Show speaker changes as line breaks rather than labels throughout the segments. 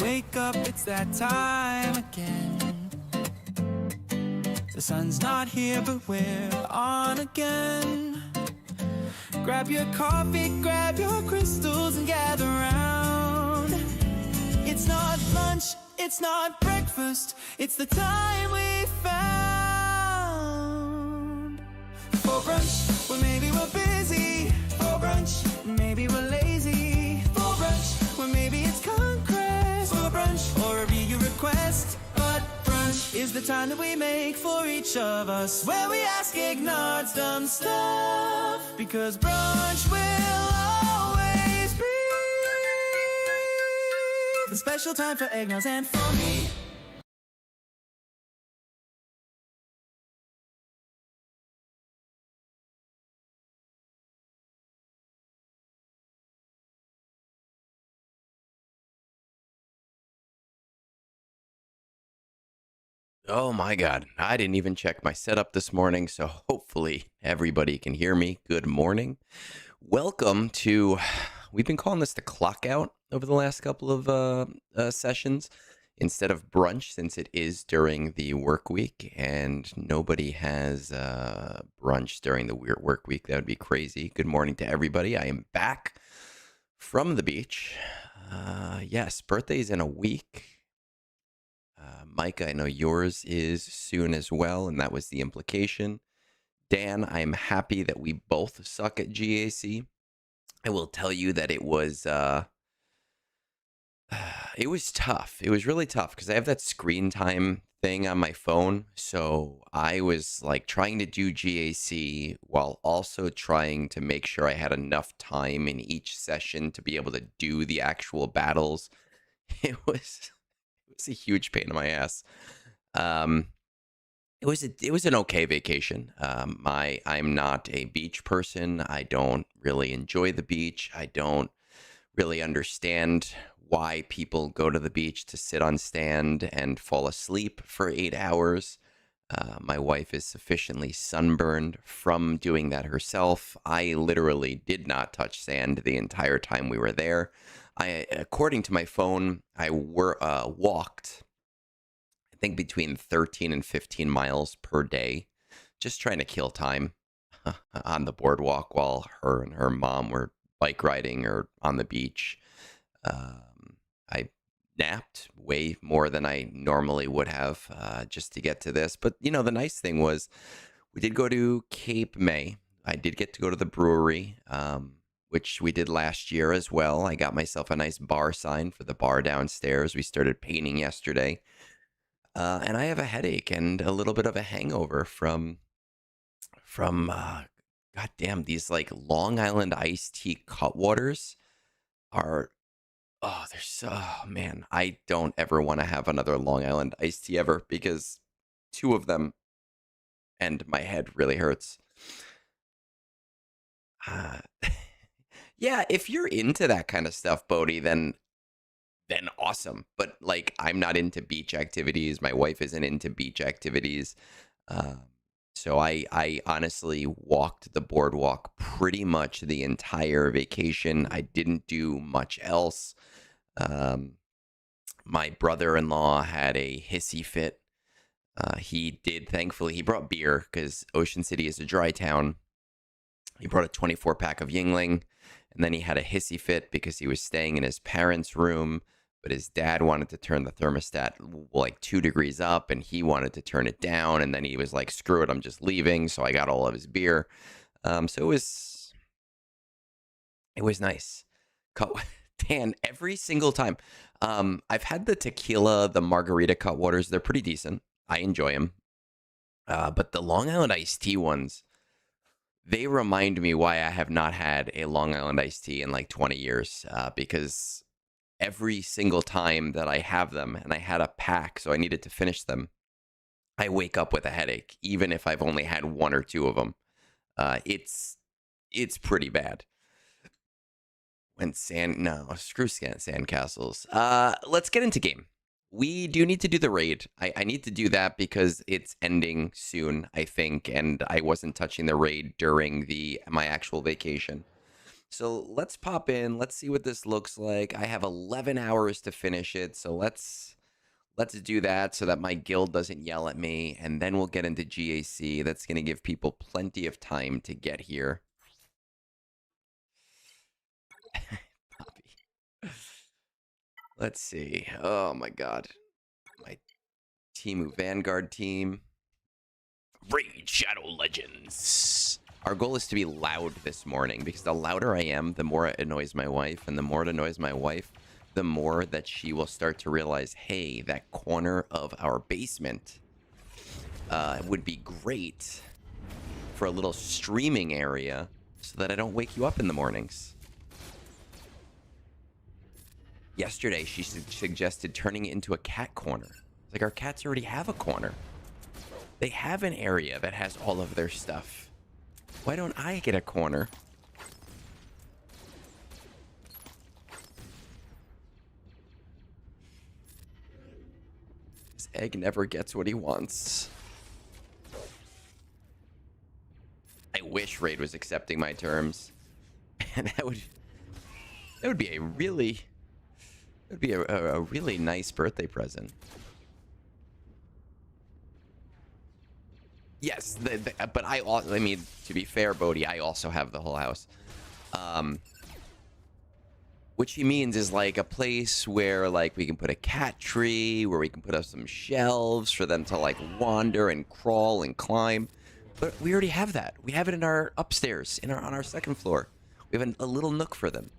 Wake up, it's that time again. The sun's not here, but we're on again. Grab your coffee, grab your crystals and gather round. It's not lunch, it's not breakfast, it's the time we found. For brunch, well maybe we're busy. For brunch, maybe we're lazy. For brunch, well maybe it's conquest. For brunch, or a real request. But brunch is the time that we make for each of us, where we ask ignored dumb stuff, because brunch will always be the special time for eggnogs and for me.
Oh my God, I didn't even check my setup this morning, so hopefully everybody can hear me. Good morning. Welcome to, we've been calling this the clock out over the last couple of sessions instead of brunch, since it is during the work week and nobody has brunch during the work week. That would be crazy. Good morning to everybody. I am back from the beach. Yes, birthday's in a week. Micah, I know yours is soon as well, and that was the implication. Dan, I'm happy that we both suck at GAC. I will tell you that it was tough. It was really tough because I have that screen time thing on my phone. So I was like trying to do GAC while also trying to make sure I had enough time in each session to be able to do the actual battles. It was a huge pain in my ass. It was an okay vacation. I'm not a beach person. I don't really enjoy the beach. I don't really understand why people go to the beach to sit on stand and fall asleep for 8 hours. My wife is sufficiently sunburned from doing that herself. I literally did not touch sand the entire time we were there. According to my phone, I walked, I think, between 13 and 15 miles per day, just trying to kill time on the boardwalk while her and her mom were bike riding or on the beach. I napped way more than I normally would have just to get to this. But, you know, the nice thing was we did go to Cape May. I did get to go to the brewery, which we did last year as well. I got myself a nice bar sign for the bar downstairs. We started painting yesterday. And I have a headache and a little bit of a hangover from goddamn, these like Long Island iced tea Cutwaters are, they're so, man, I don't ever want to have another Long Island iced tea ever because 2 of them and my head really hurts. Yeah, if you're into that kind of stuff, Bodhi, then awesome. But like, I'm not into beach activities. My wife isn't into beach activities. So I honestly walked the boardwalk pretty much the entire vacation. I didn't do much else. My brother-in-law had a hissy fit. He did, thankfully, he brought beer because Ocean City is a dry town. He brought a 24-pack of Yingling, and then he had a hissy fit because he was staying in his parents' room, but his dad wanted to turn the thermostat like 2 degrees up, and he wanted to turn it down, and then he was like, screw it, I'm just leaving, so I got all of his beer. So it was nice. Dan, every single time. I've had the tequila, the margarita Cutwaters. They're pretty decent. I enjoy them. But the Long Island iced tea ones, they remind me why I have not had a Long Island iced tea in like 20 years. Because every single time that I have them, and I had a pack, so I needed to finish them, I wake up with a headache, even if I've only had 1 or 2 of them. It's pretty bad. Screw sandcastles. Let's get into game. We do need to do the raid. I need to do that because it's ending soon, I think, and I wasn't touching the raid during my actual vacation. So let's pop in. Let's see what this looks like. I have 11 hours to finish it. So let's do that so that my guild doesn't yell at me. And then we'll get into GAC. That's going to give people plenty of time to get here. Poppy. Let's see. Oh my god. My Timu Vanguard team. Raid Shadow Legends. Our goal is to be loud this morning, because the louder I am, the more it annoys my wife. And the more it annoys my wife, the more that she will start to realize, hey, that corner of our basement would be great for a little streaming area so that I don't wake you up in the mornings. Yesterday, she suggested turning it into a cat corner. It's like, our cats already have a corner. They have an area that has all of their stuff. Why don't I get a corner? This egg never gets what he wants. I wish Raid was accepting my terms. And that would be a really... It would be a really nice birthday present. Yes, but I also, I mean, to be fair, Bodhi, I also have the whole house. Which he means is like a place where like we can put a cat tree, where we can put up some shelves for them to like wander and crawl and climb. But we already have that. We have it in our upstairs, on our second floor. We have a little nook for them.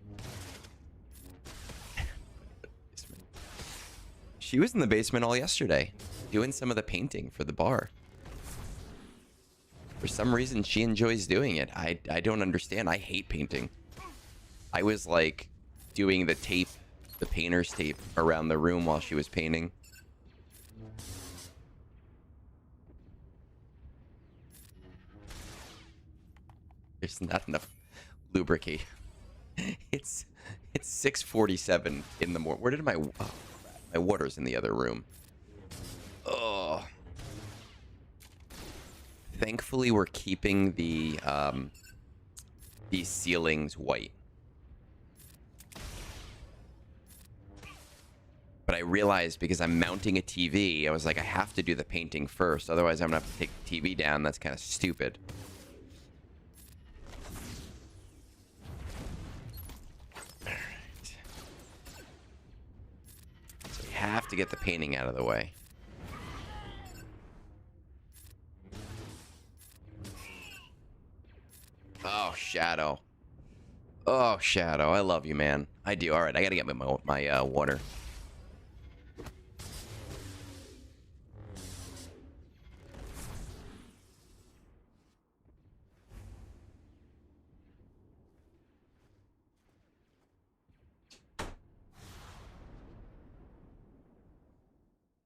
She was in the basement all yesterday, doing some of the painting for the bar. For some reason, she enjoys doing it. I don't understand. I hate painting. I was like doing the tape, the painter's tape around the room while she was painting. There's not enough lubricate. It's 6:47 in the morning. Where did my... Oh. My water's in the other room. Oh. Thankfully, we're keeping the these ceilings white. But I realized, because I'm mounting a TV, I was like, I have to do the painting first. Otherwise, I'm gonna have to take the TV down. That's kind of stupid. Have to get the painting out of the way. Oh, Shadow. Oh, Shadow. I love you, man. I do. All right, I gotta get my water.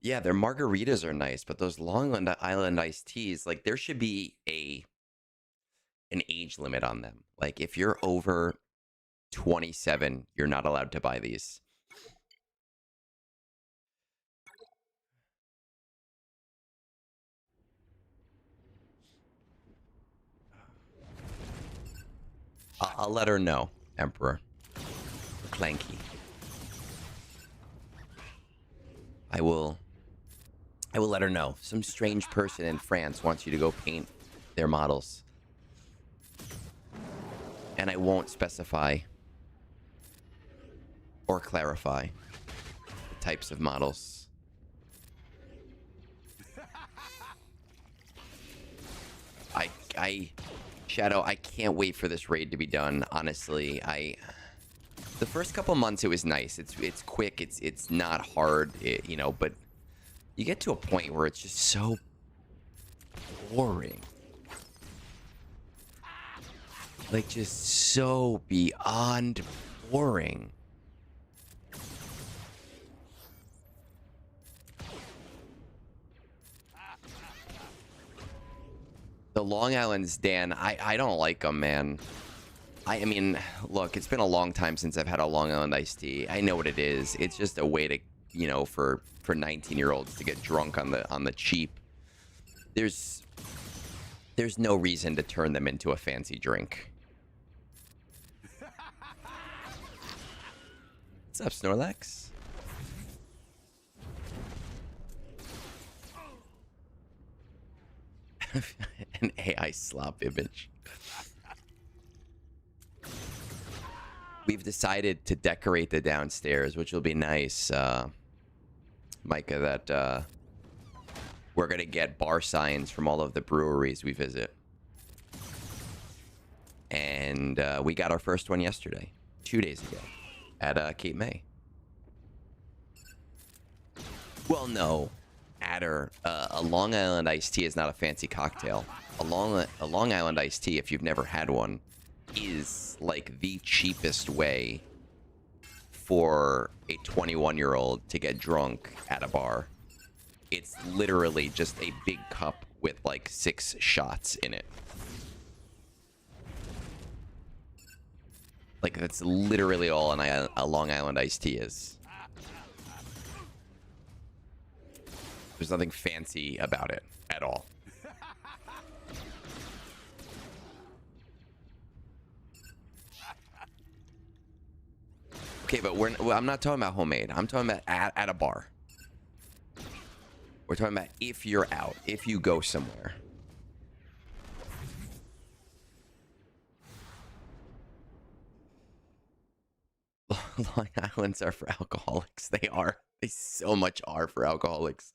Yeah, their margaritas are nice, but those Long Island iced teas, like, there should be an age limit on them. Like, if you're over 27, you're not allowed to buy these. I'll let her know, Emperor. Clanky. I will let her know. Some strange person in France wants you to go paint their models. And I won't specify or clarify the types of models. Shadow, I can't wait for this raid to be done. Honestly, the first couple months it was nice. It's quick. It's not hard, you know. But you get to a point where it's just so boring, like just so beyond boring. The Long Island's, Dan, I don't like them, man. I mean, look, it's been a long time since I've had a Long Island iced tea. I know what it is. It's just a way to, you know, for 19-year-olds to get drunk on the cheap. There's no reason to turn them into a fancy drink. What's up, Snorlax? An AI slop image. We've decided to decorate the downstairs, which will be nice, Micah, that we're going to get bar signs from all of the breweries we visit. And we got our first one yesterday, 2 days ago, at Cape May. Well, no. Adder, a Long Island iced tea is not a fancy cocktail. A Long Island iced tea, if you've never had one, is like the cheapest way for a 21-year-old to get drunk at a bar. It's literally just a big cup with like 6 shots in it. Like, that's literally all a Long Island iced tea is. There's nothing fancy about it at all. Okay, but I'm not talking about homemade. I'm talking about at a bar. We're talking about if you're out, if you go somewhere. Long Islands are for alcoholics. They are. They so much are for alcoholics.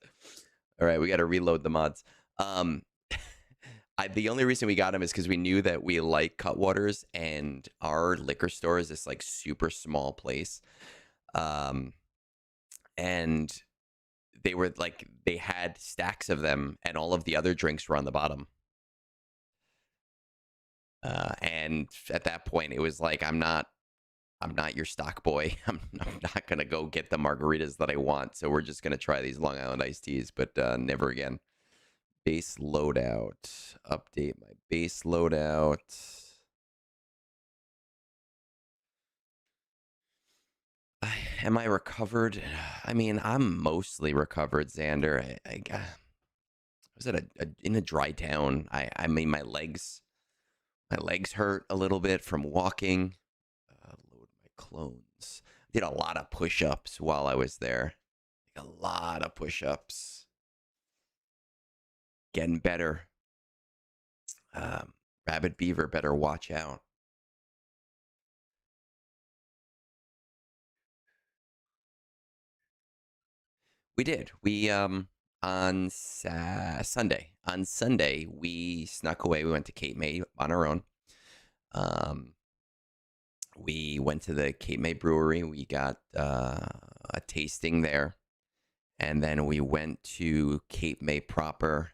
All right, we got to reload the mods. The only reason we got them is because we knew that we like Cutwaters, and our liquor store is this like super small place. And they were like, they had stacks of them, and all of the other drinks were on the bottom. And at that point, it was like, I'm not your stock boy. I'm not going to go get the margaritas that I want. So we're just going to try these Long Island iced teas, but never again. Base loadout. Update my base loadout. Am I recovered? I mean, I'm mostly recovered, Xander. I was in a dry town. I mean, my legs hurt a little bit from walking. Load my clones. Did a lot of push-ups while I was there. A lot of push-ups. Getting better. Rabbit Beaver better watch out. We did. We on Sunday. On Sunday, we snuck away. We went to Cape May on our own. We went to the Cape May Brewery. We got a tasting there, and then we went to Cape May proper,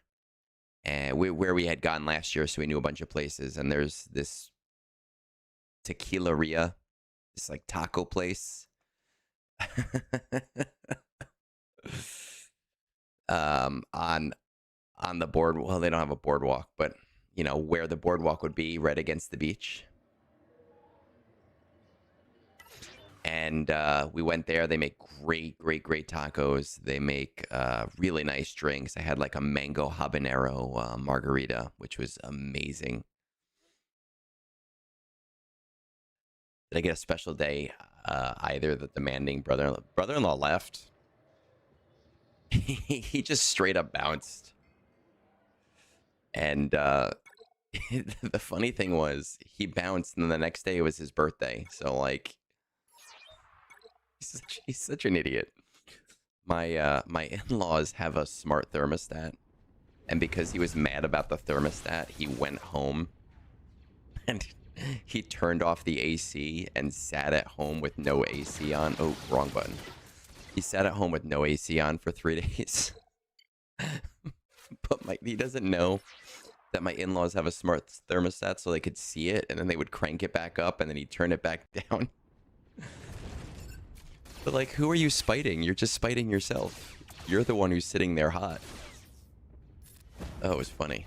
and where we had gone last year, so we knew a bunch of places. And there's this tequileria, this like taco place. On the board, well, they don't have a boardwalk, but you know where the boardwalk would be, right against the beach. And we went there. They make great tacos. They make really nice drinks. I had like a mango habanero margarita, which was amazing. Did I get a special day? Either the demanding brother-in-law left. He just straight up bounced. And the funny thing was, he bounced, and then the next day it was his birthday. So like, he's such an idiot. My in-laws have a smart thermostat, and because he was mad about the thermostat, he went home and he turned off the AC and sat at home with no AC on. Oh, wrong button. He sat at home with no AC on for 3 days. But he doesn't know that my in-laws have a smart thermostat, so they could see it, and then they would crank it back up, and then he'd turn it back down. But like, who are you spiting? You're just spiting yourself. You're the one who's sitting there hot. Oh, it was funny.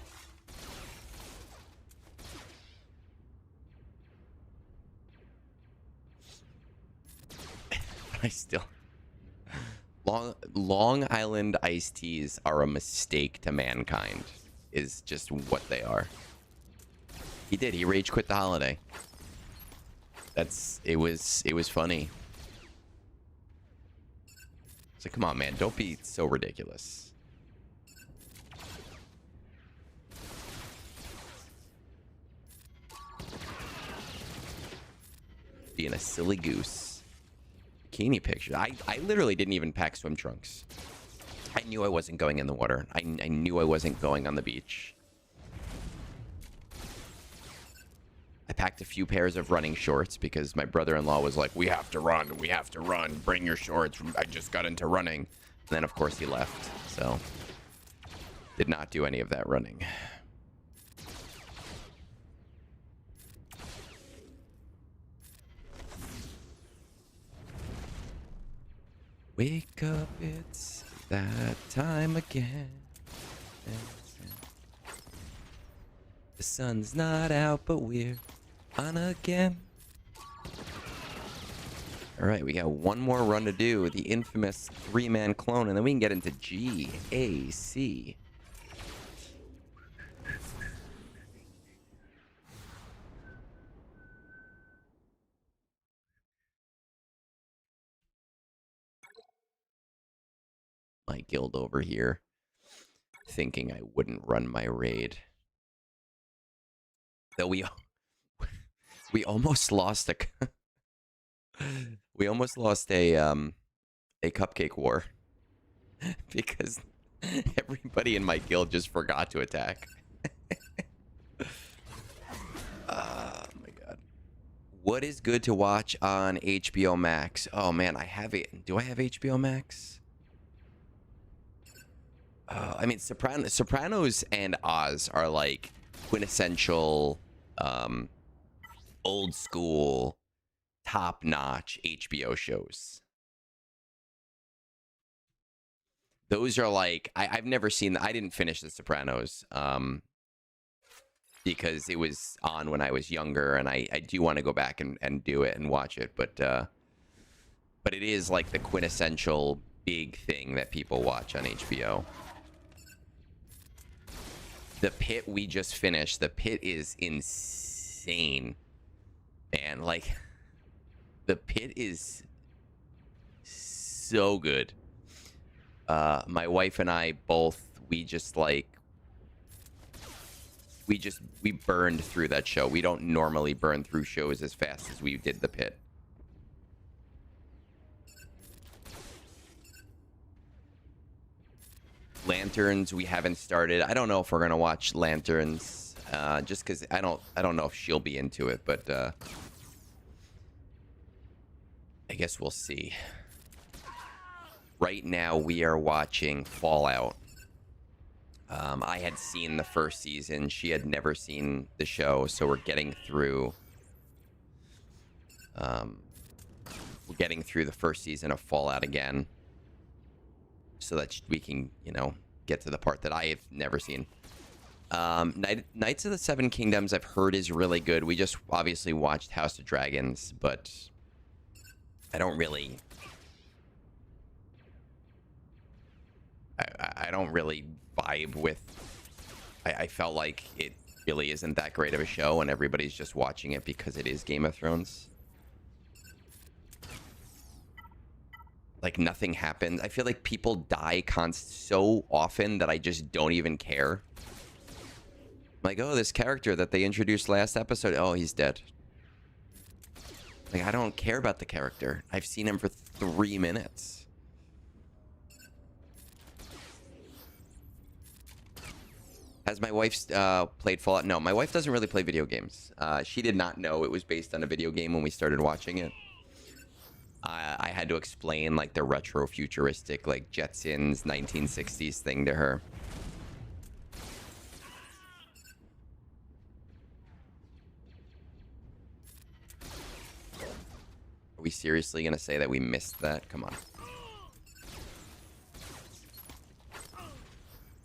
I still... Long Island iced teas are a mistake to mankind, is just what they are. He did. He rage quit the holiday. It was funny. So come on, man. Don't be so ridiculous. Being a silly goose. Bikini picture. I literally didn't even pack swim trunks. I knew I wasn't going in the water. I knew I wasn't going on the beach. I packed a few pairs of running shorts because my brother-in-law was like, we have to run. We have to run. Bring your shorts. I just got into running. And then, of course, he left. So, did not do any of that running. Wake up, it's that time again. The sun's not out, but we're on again. All right, we got one more run to do. The infamous 3-man clone, and then we can get into GAC. My guild over here thinking I wouldn't run my raid. Though we almost lost a we almost lost a cupcake war because everybody in my guild just forgot to attack. Oh my god. What is good to watch on HBO Max? Oh man, I have it. Do I have HBO Max? I mean, Sopranos and Oz are like quintessential, old school, top-notch HBO shows. Those are like I've never seen. I didn't finish The Sopranos because it was on when I was younger, and I do want to go back and do it and watch it, but it is like the quintessential big thing that people watch on HBO. The Pit we just finished. The Pit is insane. Man, like, The Pit is so good. My wife and I both, we burned through that show. We don't normally burn through shows as fast as we did The Pit. Lanterns we haven't started. I don't know if we're gonna watch Lanterns, just because I don't know if she'll be into it, but I guess we'll see. Right now we are watching Fallout. I had seen the first season. She had never seen the show, so we're getting through. We're getting through the first season of Fallout again, so that we can, you know, get to the part that I have never seen. Knights of the Seven Kingdoms I've heard is really good. We just obviously watched House of Dragons, but I don't really... I don't really vibe with... I felt like it really isn't that great of a show, and everybody's just watching it because it is Game of Thrones. Like, nothing happens. I feel like people die so often that I just don't even care. Like, oh, this character that they introduced last episode, oh, he's dead. Like, I don't care about the character. I've seen him for 3 minutes. Has my wife played Fallout? No, my wife doesn't really play video games. She did not know it was based on a video game when we started watching it. I had to explain like the retro futuristic like Jetsons 1960s thing to her. Are we seriously gonna say that we missed that? Come on.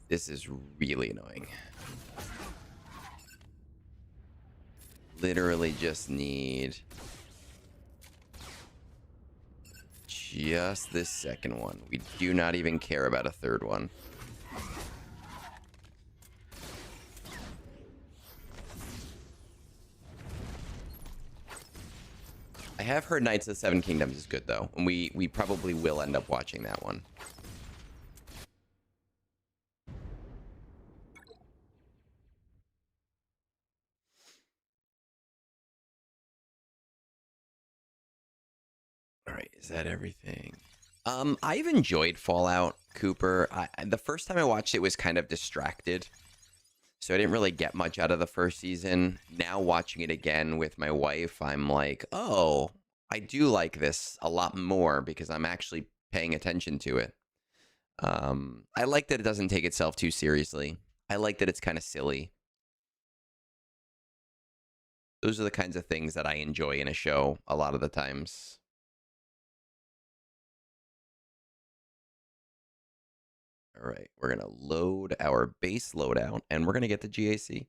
This is really annoying. Literally just need just this second one. We do not even care about a third one. I have heard Knights of the Seven Kingdoms is good, though. And we probably will end up watching that one. All right, is that everything? I've enjoyed Fallout, Cooper. The first time I watched it was kind of distracted. So I didn't really get much out of the first season. Now watching it again with my wife, I'm like, oh, I do like this a lot more because I'm actually paying attention to it. I like that it doesn't take itself too seriously. I like that it's kind of silly. Those are the kinds of things that I enjoy in a show a lot of the times. All right, we're going to load our base loadout, and we're going to get the GAC.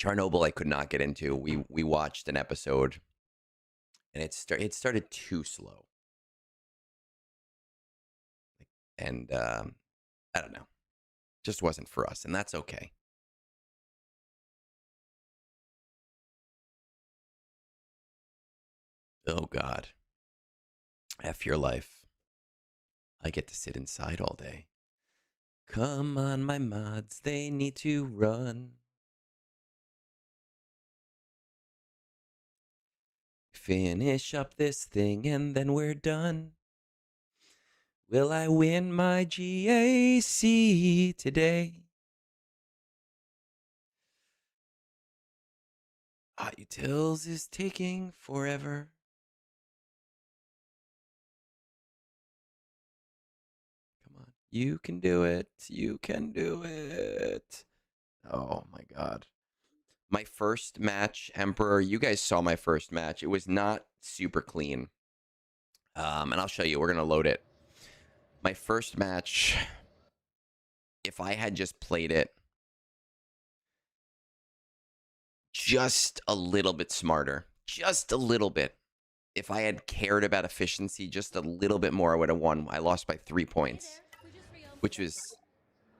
Chernobyl I could not get into. We watched an episode, and it started too slow. And I don't know. Just wasn't for us, and that's okay. Oh, God. F your life. I get to sit inside all day. Come on, my mods. They need to run. Finish up this thing, and then we're done. Will I win my GAC today? Hot Utils is taking forever. Come on. You can do it. You can do it. Oh, my God. My first match, Emperor, you guys saw my first match. It was not super clean. And I'll show you. We're going to load it. My first match, if I had just played it just a little bit smarter, just a little bit, if I had cared about efficiency just a little bit more, I would have won. I lost by 3 points, which was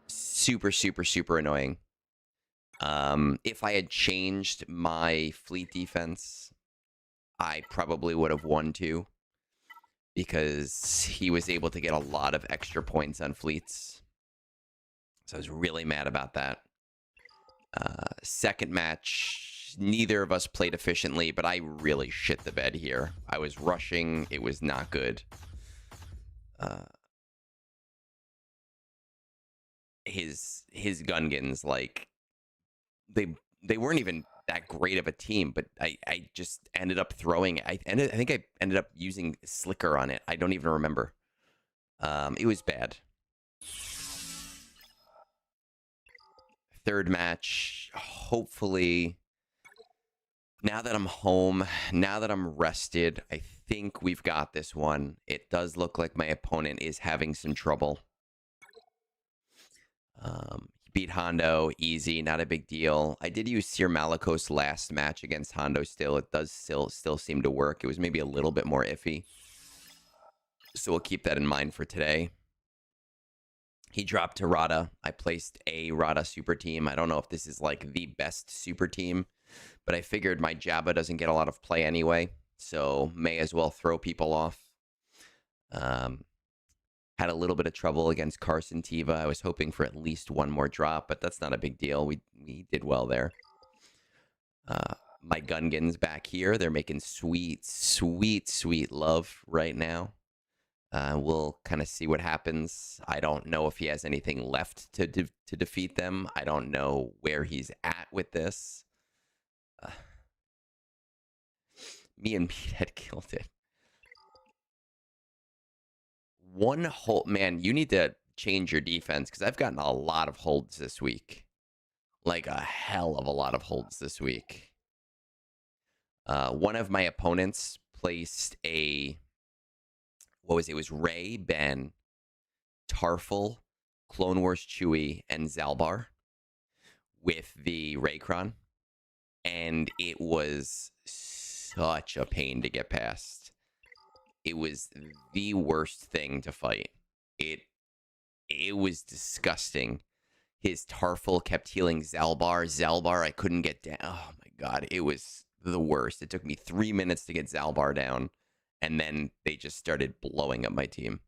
super, super, super annoying. If I had changed my fleet defense, I probably would have won too, because he was able to get a lot of extra points on fleets. So I was really mad about that. Second match, neither of us played efficiently, but I really shit the bed here. I was rushing. It was not good. His Gungans, like, they weren't even that great of a team, but I just ended up throwing. I think I ended up using Slicker on it. I don't even remember. It was bad. Third match, hopefully, now that I'm home, now that I'm rested, I think we've got this one. It does look like my opponent is having some trouble. He beat Hondo, easy, not a big deal. I did use Sir Malicos last match against Hondo still. It does still seem to work. It was maybe a little bit more iffy. So we'll keep that in mind for today. He dropped to Rotta. I placed a Rotta super team. I don't know if this is like the best super team, but I figured my Jabba doesn't get a lot of play anyway, so may as well throw people off. Had a little bit of trouble against Carson Tiva. I was hoping for at least one more drop, but that's not a big deal. We did well there. My Gungans back here, they're making sweet, sweet, sweet love right now. We'll kind of see what happens. I don't know if he has anything left to defeat them. I don't know where he's at with this. Me and Pete had killed it. One hold, man, you need to change your defense, because I've gotten a lot of holds this week. Like a hell of a lot of holds this week. One of my opponents placed a... what was it? It was Rey, Ben, Tarfful, Clone Wars Chewie, and Zalbar with the Raycron. And it was such a pain to get past. It was the worst thing to fight. It was disgusting. His Tarfful kept healing Zalbar. Zalbar, I couldn't get down. Oh my god, it was the worst. It took me 3 minutes to get Zalbar down, and then they just started blowing up my team.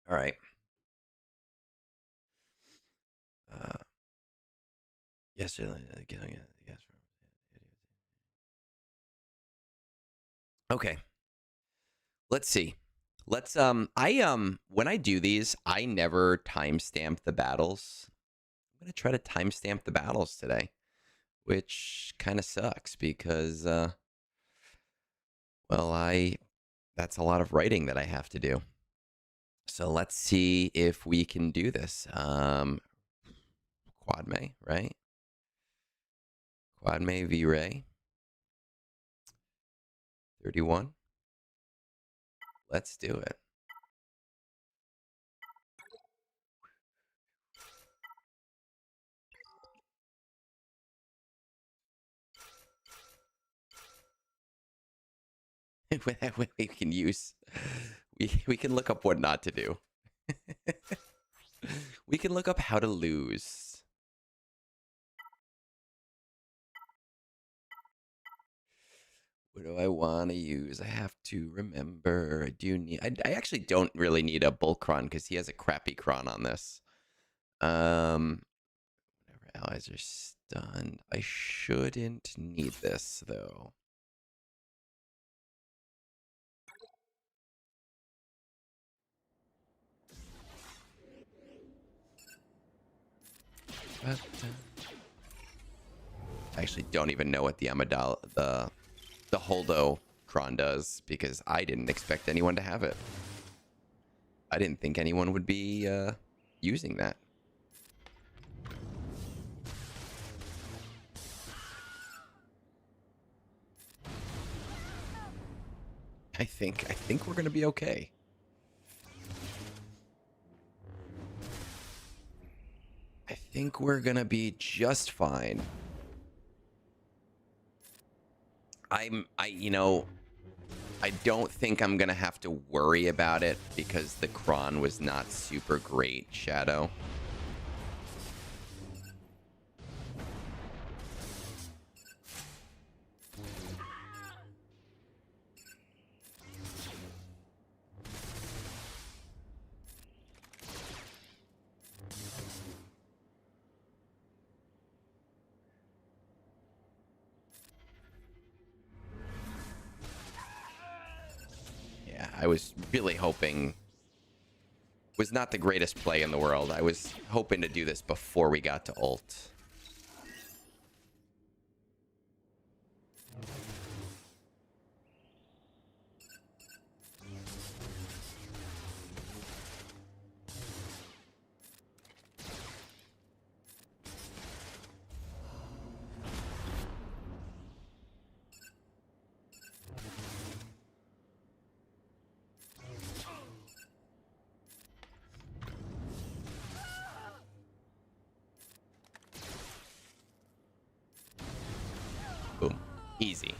All right. Yes. Okay. Let's see. Let's when I do these, I never timestamp the battles. I'm gonna try to timestamp the battles today, which kind of sucks because well, that's a lot of writing that I have to do. So let's see if we can do this. Quadme, right? Quadme V-Ray. 31. Let's do it. We can use, we can look up what not to do. We can look up how to lose. What do I want to use? I have to remember. I do need. I actually don't really need a Bullcron because he has a crappy cron on this. Whenever allies are stunned, I shouldn't need this though. But, I actually don't even know what the the Hondo cron does because I didn't expect anyone to have it. I didn't think anyone would be using that. I think we're gonna be okay. I think we're gonna be just fine. You know, I don't think I'm gonna have to worry about it because the cron was not super great, Shadow. I was really hoping, was not the greatest play in the world. I was hoping to do this before we got to ult. Boom. Easy.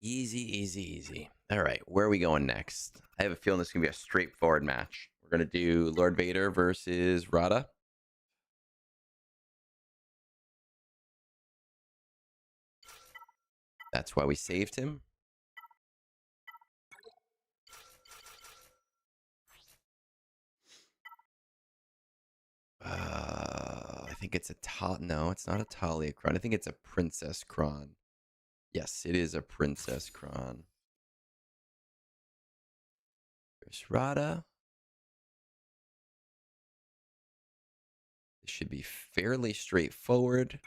Easy, easy, easy. All right, where are we going next? I have a feeling this is going to be a straightforward match. We're going to do Lord Vader versus Rotta. That's why we saved him. I think it's a no, it's not a Talia Cron. I think it's a Princess Cron. Yes, it is a Princess Cron. There's Rotta. This should be fairly straightforward.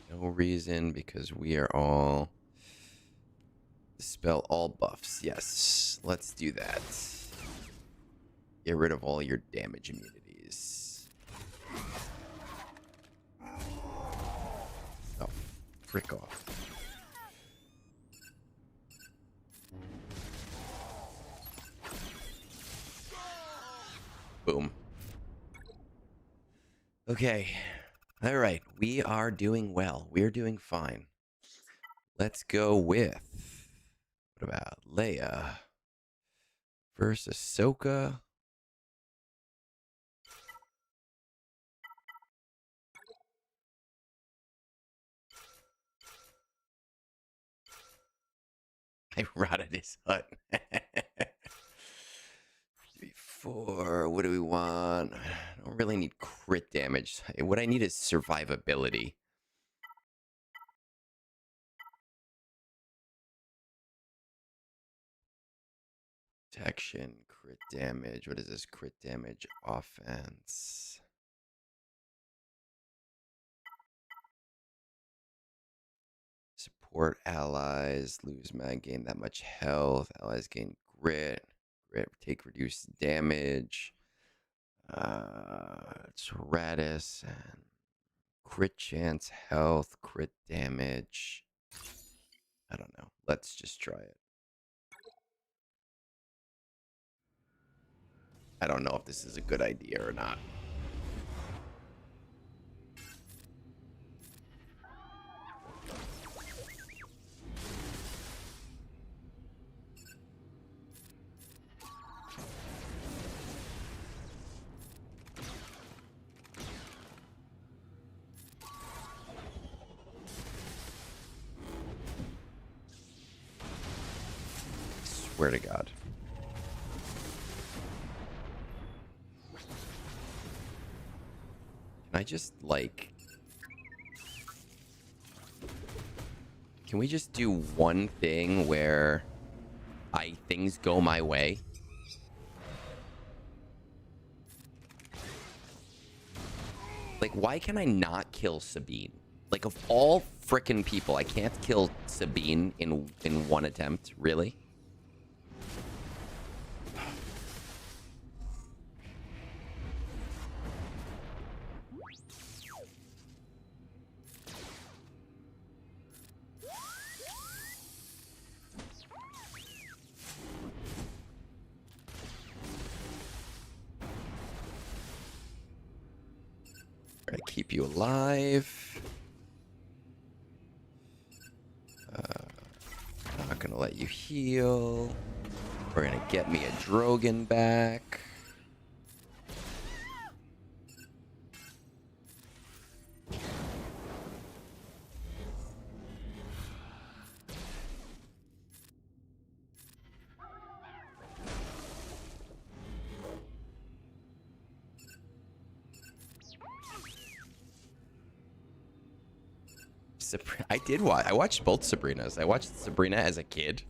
No reason because we are all dispel all buffs. Yes, let's do that. Get rid of all your damage immunities. Oh, frick off. Okay. All right. We are doing well. We're doing fine. Let's go with... What about Leia versus Ahsoka? I rotted his hut. 3, 4. What do we want? I don't really need crit damage. What I need is survivability. Protection, crit damage. What is this? Crit damage, offense. Support allies, lose mag, gain that much health. Allies gain grit. Grit, take reduced damage. It's Radis and crit chance, health, crit damage. I don't know. Let's just try it. I don't know if this is a good idea or not. Swear to God. Can I just, like... Can we just do one thing where things go my way? Like, why can I not kill Sabine? Like, of all frickin' people, I can't kill Sabine in one attempt, really? Try to keep you alive. Not gonna let you heal. We're gonna get me a Drogon back. I watched both Sabrinas. I watched Sabrina as a kid,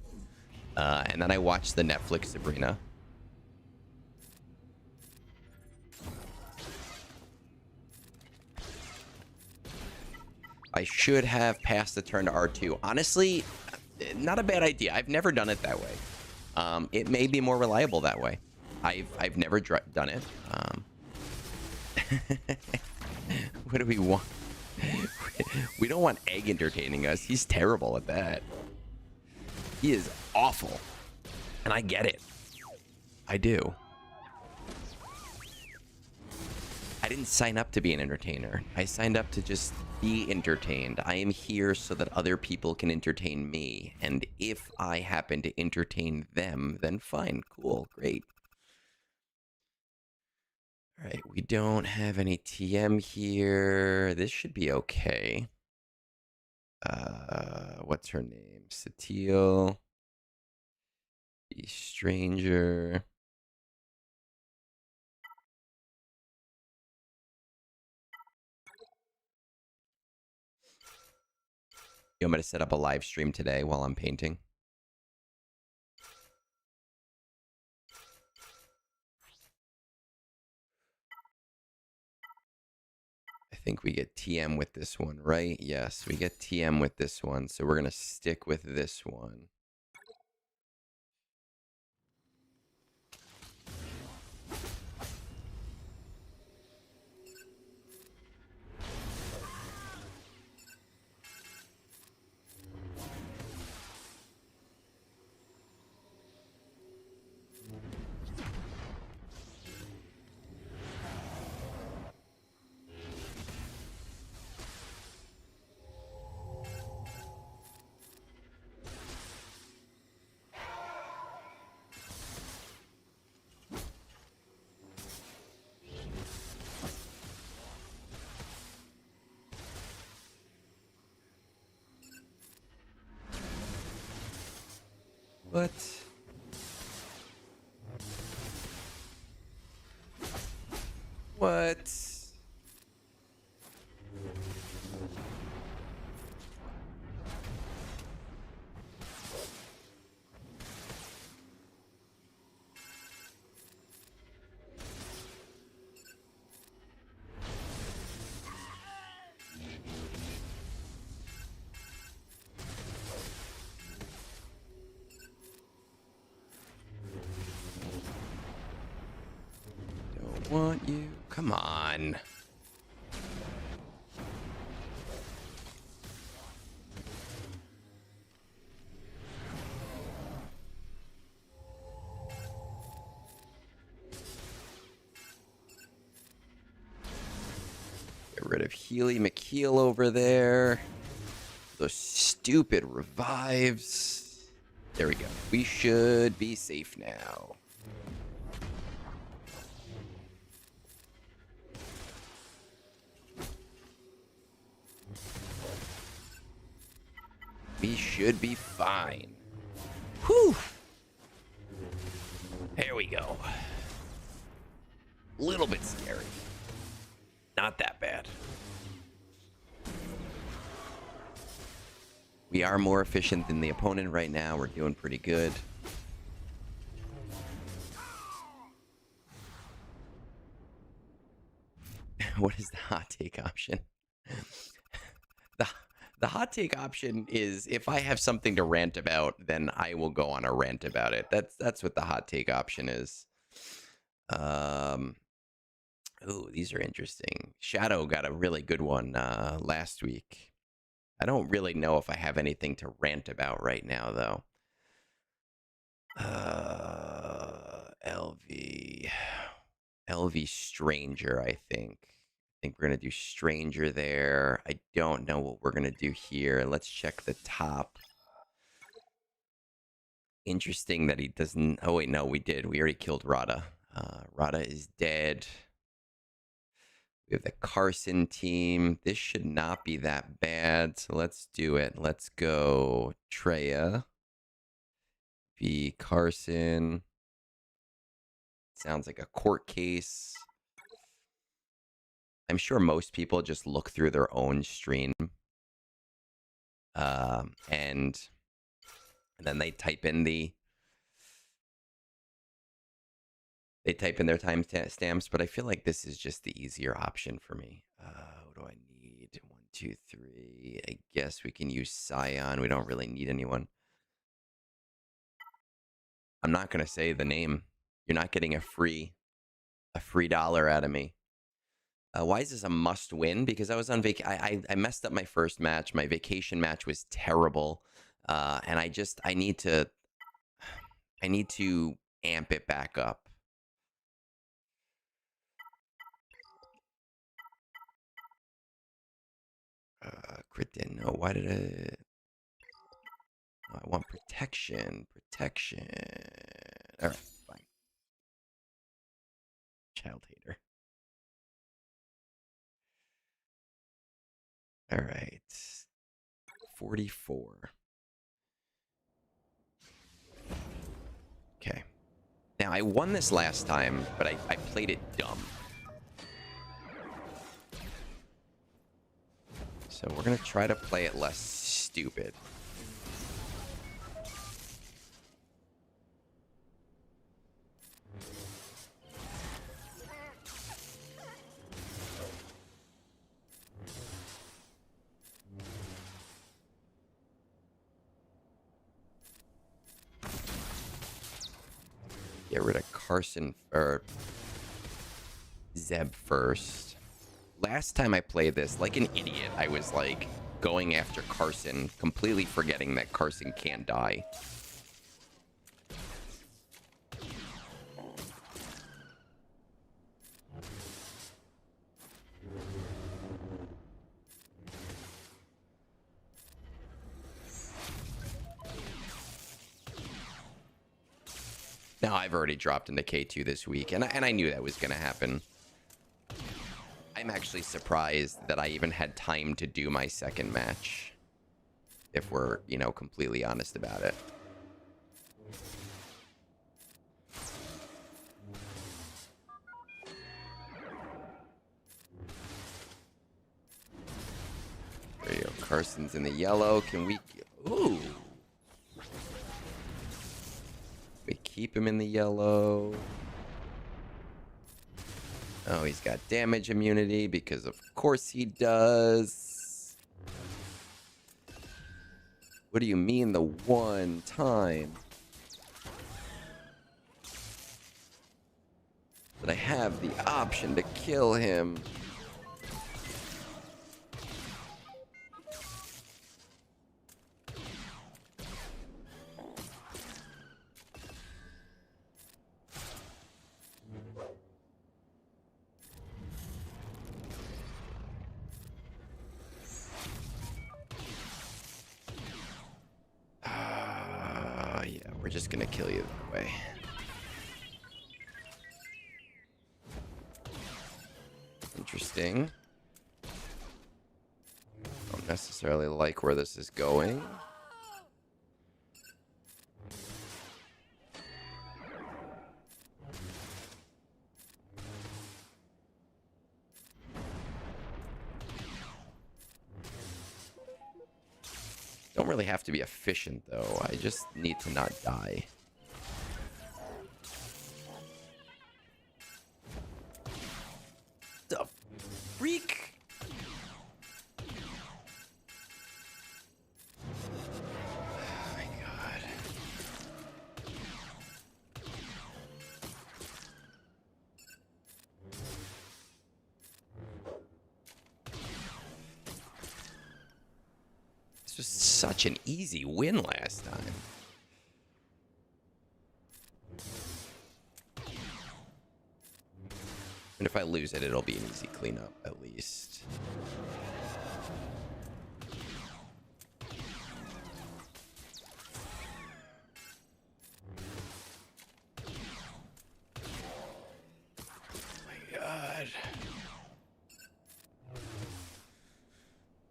and then I watched the Netflix Sabrina. I should have passed the turn to R2. Honestly, not a bad idea. I've never done it that way. It may be more reliable that way. I've never done it. What do we want? We don't want Egg entertaining us. He's terrible at that. He is awful. And I get it. I do. I didn't sign up to be an entertainer. I signed up to just be entertained. I am here so that other people can entertain me. And if I happen to entertain them, then fine, cool, great. All right, we don't have any TM here. This should be okay. What's her name? Satele. The Stranger. You want me to set up a live stream today while I'm painting? I think we get TM with this one, right? Yes, we get TM with this one. So we're going to stick with this one. What? What? Don't want you. Come on. Get rid of Healy McKeel over there. Those stupid revives. There we go. We should be safe now. We should be fine. Whew. There we go. A little bit scary. Not that bad. We are more efficient than the opponent right now. We're doing pretty good. What is the hot take option? The hot take option is if I have something to rant about, then I will go on a rant about it. That's what the hot take option is. Oh, these are interesting. Shadow got a really good one last week. I don't really know if I have anything to rant about right now, though. LV Stranger, I think. I think we're going to do Stranger there. I don't know what we're going to do here. Let's check the top. Interesting that he doesn't... Oh, wait, no, we did. We already killed Rotta. Rotta is dead. We have the Carson team. This should not be that bad, so let's do it. Let's go Traya v. Carson. Sounds like a court case. I'm sure most people just look through their own stream. And then they type in their time stamps, but I feel like this is just the easier option for me. What do I need? 1, 2, 3. I guess we can use Scion. We don't really need anyone. I'm not going to say the name. You're not getting a free $1 out of me. Why is this a must win? Because I was on I messed up my first match. My vacation match was terrible. And I need to amp it back up. Crit didn't know. Why did I... Oh, I want protection. Protection. All right, fine. Child hater. All right. 44. Okay. Now, I won this last time, but I played it dumb. So we're going to try to play it less stupid. Get rid of Carson or Zeb first. Last time I played this, like an idiot, I was like going after Carson, completely forgetting that Carson can't die. Now, I've already dropped into K2 this week, and I knew that was going to happen. I'm actually surprised that I even had time to do my second match, if we're, you know, completely honest about it. There you go. Carson's in the yellow. Can we... Ooh. We keep him in the yellow. Oh, he's got damage immunity because of course he does. What do you mean the one time that I have the option to kill him? Yeah, we're just gonna kill you that way. Interesting. Don't necessarily like where this is going. Don't really have to be efficient, though. I just need to not die. The freak! Oh my god. This was such an easy win last time. And if I lose it, it'll be an easy cleanup, at least. Oh my god.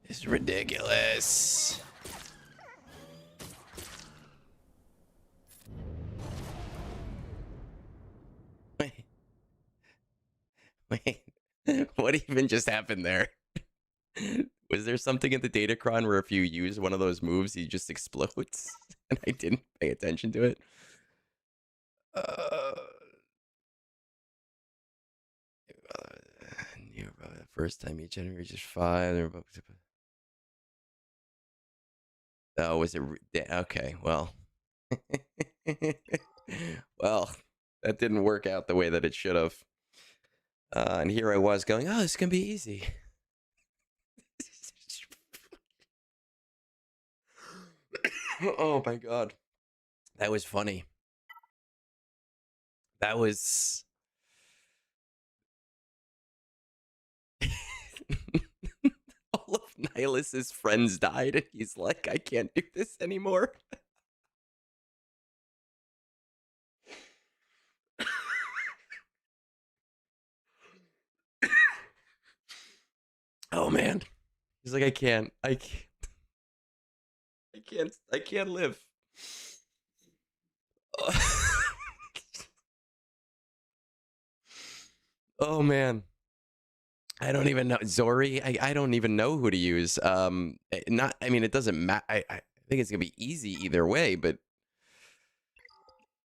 This is ridiculous. Wait, what even just happened there? Was there something in the Datacron where if you use one of those moves, he just explodes? And I didn't pay attention to it. First time each enemy reaches 5. Oh, was it? Okay, well. Well, that didn't work out the way that it should have. And here I was going, oh, this can be easy. Oh my god. That was funny. That was... All of Nihilus's friends died, and he's like, I can't do this anymore. Oh man. He's like, I can't live. Oh man. I don't even know. Zori, I don't even know who to use. I mean, it doesn't matter. I think it's gonna be easy either way, but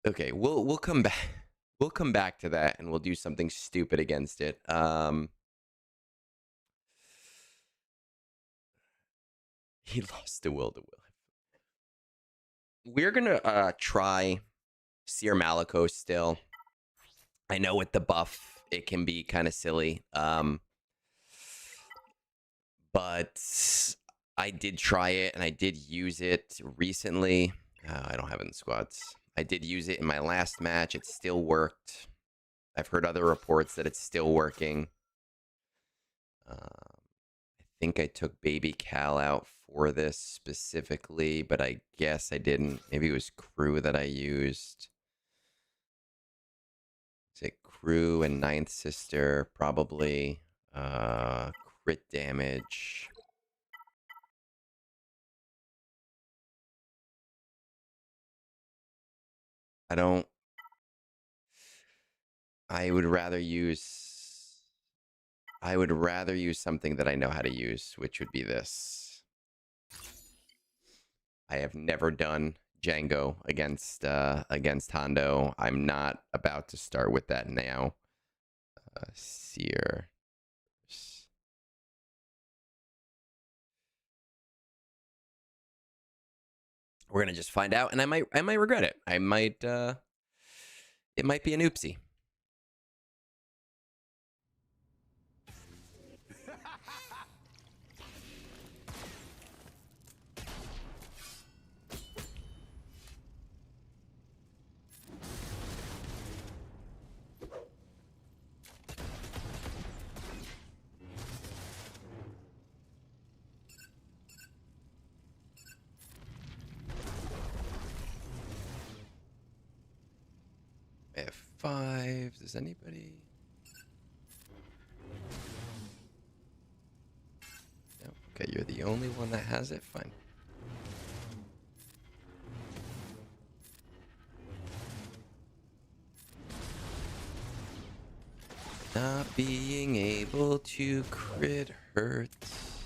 okay, we'll come back. We'll come back to that and we'll do something stupid against it. He lost the will to will. We're gonna try Seer Malicos still. I know with the buff it can be kind of silly. But I did try it and I did use it recently. I don't have it in squads. I did use it in my last match. It still worked. I've heard other reports that it's still working. I think I took Baby Cal out for this specifically, but I guess I didn't. Maybe it was Crew that I used. Is it Crew and Ninth Sister? Probably. Crit damage. I don't. I would rather use something that I know how to use, which would be this. I have never done Jango against Hondo. I'm not about to start with that now. Cere. We're gonna just find out, and I might regret it. It might be an oopsie. F5. Does anybody? No. Okay, you're the only one that has it. Fine. Not being able to crit hurts.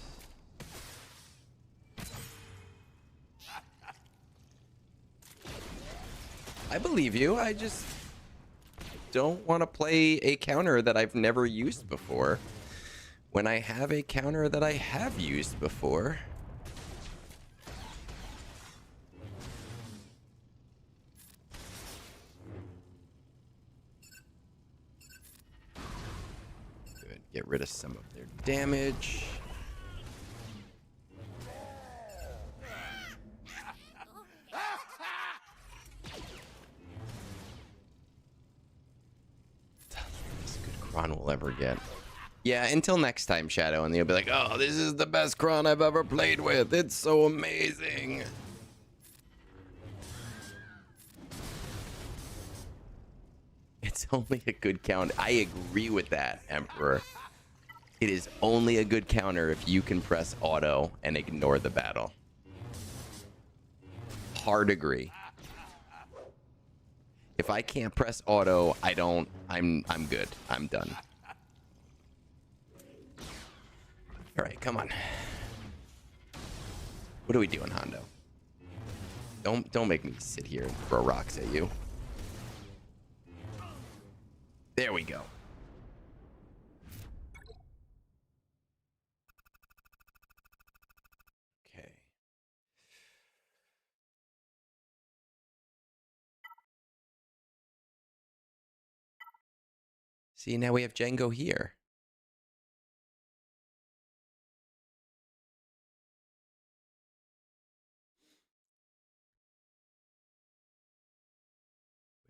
I believe you. I just don't want to play a counter that I've never used before when I have a counter that I have used before. Good. Get rid of some of their damage. Cron will ever get. Yeah, until next time, Shadow, and they'll be like, oh, this is the best Cron I've ever played with. It's so amazing. It's only a good counter. I agree with that, Emperor. It is only a good counter if you can press auto and ignore the battle. Hard agree. If I can't press auto, I'm good. I'm done. All right, come on. What are we doing, Hondo? Don't make me sit here and throw rocks at you. There we go. Okay. See, now we have Jango here.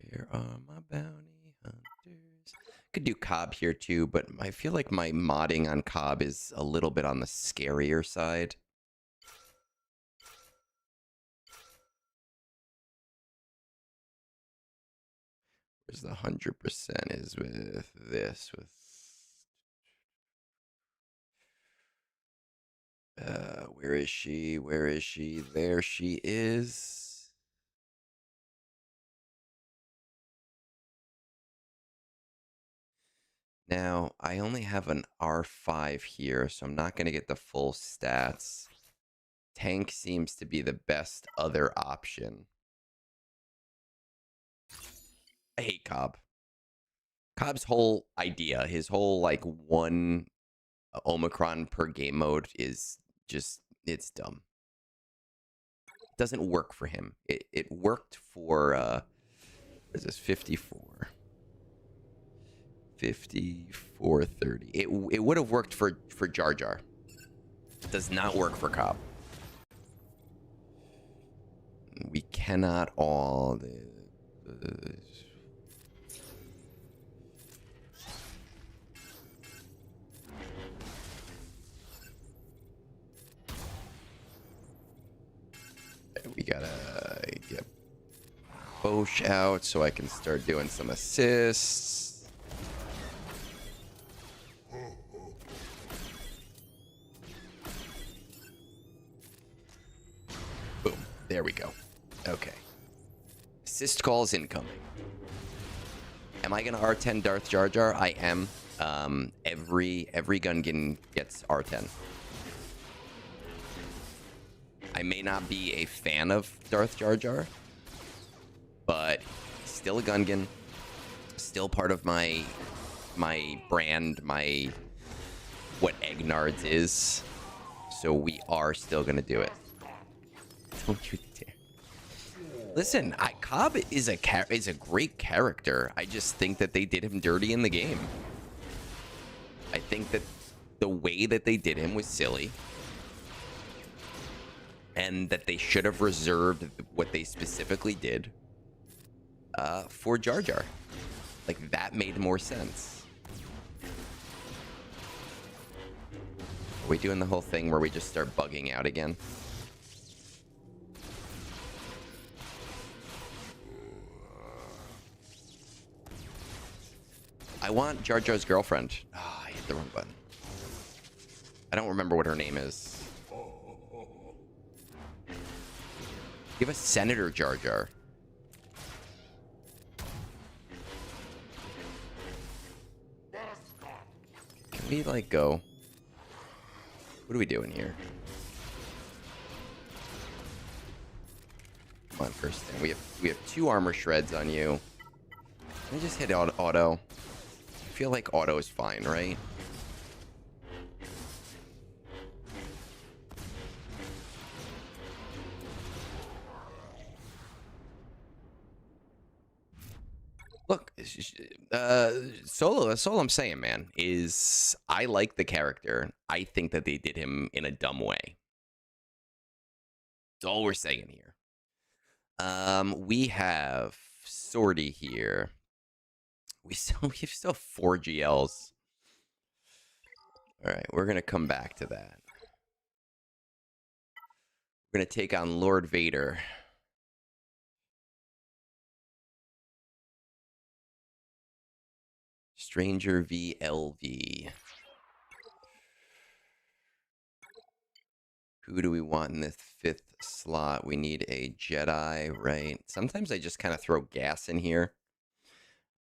Where are my bounty hunters? Could do Cobb here too, but I feel like my modding on Cobb is a little bit on the scarier side. Where's the 100% is with this, with where is she? Where is she? There she is. Now, I only have an R5 here, so I'm not going to get the full stats. Tank seems to be the best other option. I hate Cobb. Cobb's whole idea, his whole like one Omicron per game mode is just, it's dumb. It doesn't work for him. It worked for, what is this, 54. 5430. It would have worked for Jar Jar. It does not work for Cobb. We cannot all... We gotta get Bosch out so I can start doing some assists. Boom. There we go. Okay. Assist calls incoming. Am I gonna R10 Darth Jar Jar? I am. Every Gungan gets R10. I may not be a fan of Darth Jar Jar, but still a Gungan, still part of my brand, what Egnards is. So we are still gonna do it. Don't you dare. Listen, Cobb is a great character. I just think that they did him dirty in the game. I think that the way that they did him was silly. And that they should have reserved what they specifically did for Jar Jar. Like, that made more sense. Are we doing the whole thing where we just start bugging out again? I want Jar Jar's girlfriend. Oh, I hit the wrong button. I don't remember what her name is. Give us Senator Jar Jar. Can we, like, go? What are we doing here? Come on, first thing. We have 2 armor shreds on you. Can I just hit auto? I feel like auto is fine, right? Look, Solo, that's all I'm saying, man, is I like the character. I think that they did him in a dumb way. That's all we're saying here. We have Sorte here. We still have 4 GLs. All right, we're gonna come back to that. We're gonna take on Lord Vader. Stranger VLV. Who do we want in this 5th slot? We need a Jedi, right? Sometimes I just kind of throw gas in here.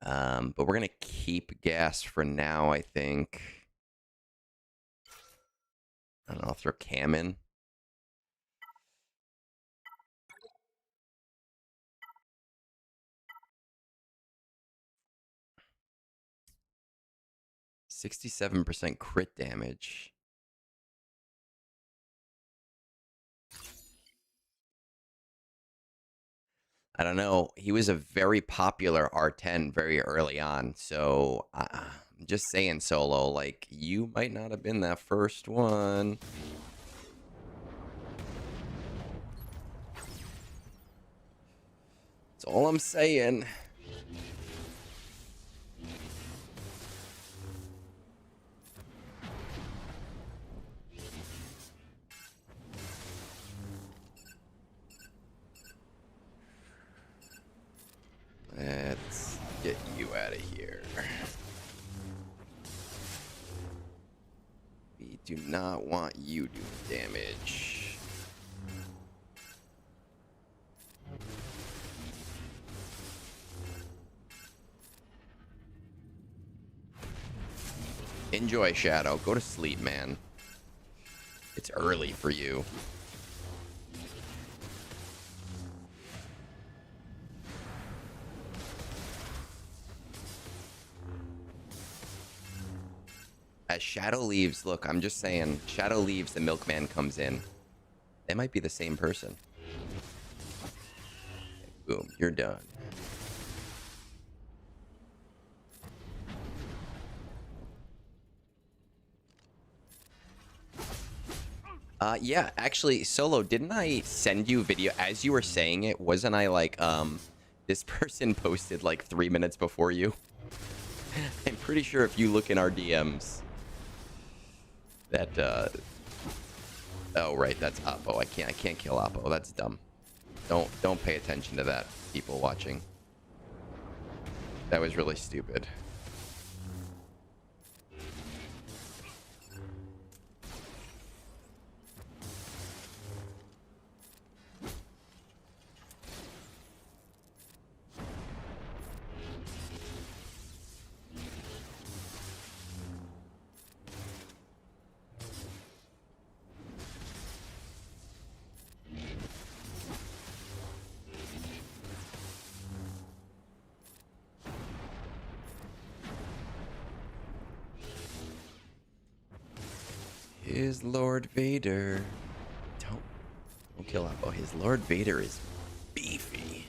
But we're going to keep gas for now, I think. I don't know, I'll throw Cam in. %67% crit damage. I don't know. He was a very popular R10 very early on. So I'm just saying, Solo, like, you might not have been that first one. That's all I'm saying. Let's get you out of here. We do not want you doing damage. Enjoy, Shadow. Go to sleep, man. It's early for you. As Shadow leaves, look, I'm just saying, Shadow leaves, the Milkman comes in. They might be the same person. Boom, you're done. Yeah, actually, Solo, didn't I send you a video as you were saying it? Wasn't I like, this person posted like 3 minutes before you? I'm pretty sure if you look in our DMs that, oh, right, that's Oppo. I can't kill Oppo. That's dumb. Don't pay attention to that, people watching. That was really stupid. his Lord Vader. Don't kill him. Oh, his Lord Vader is beefy.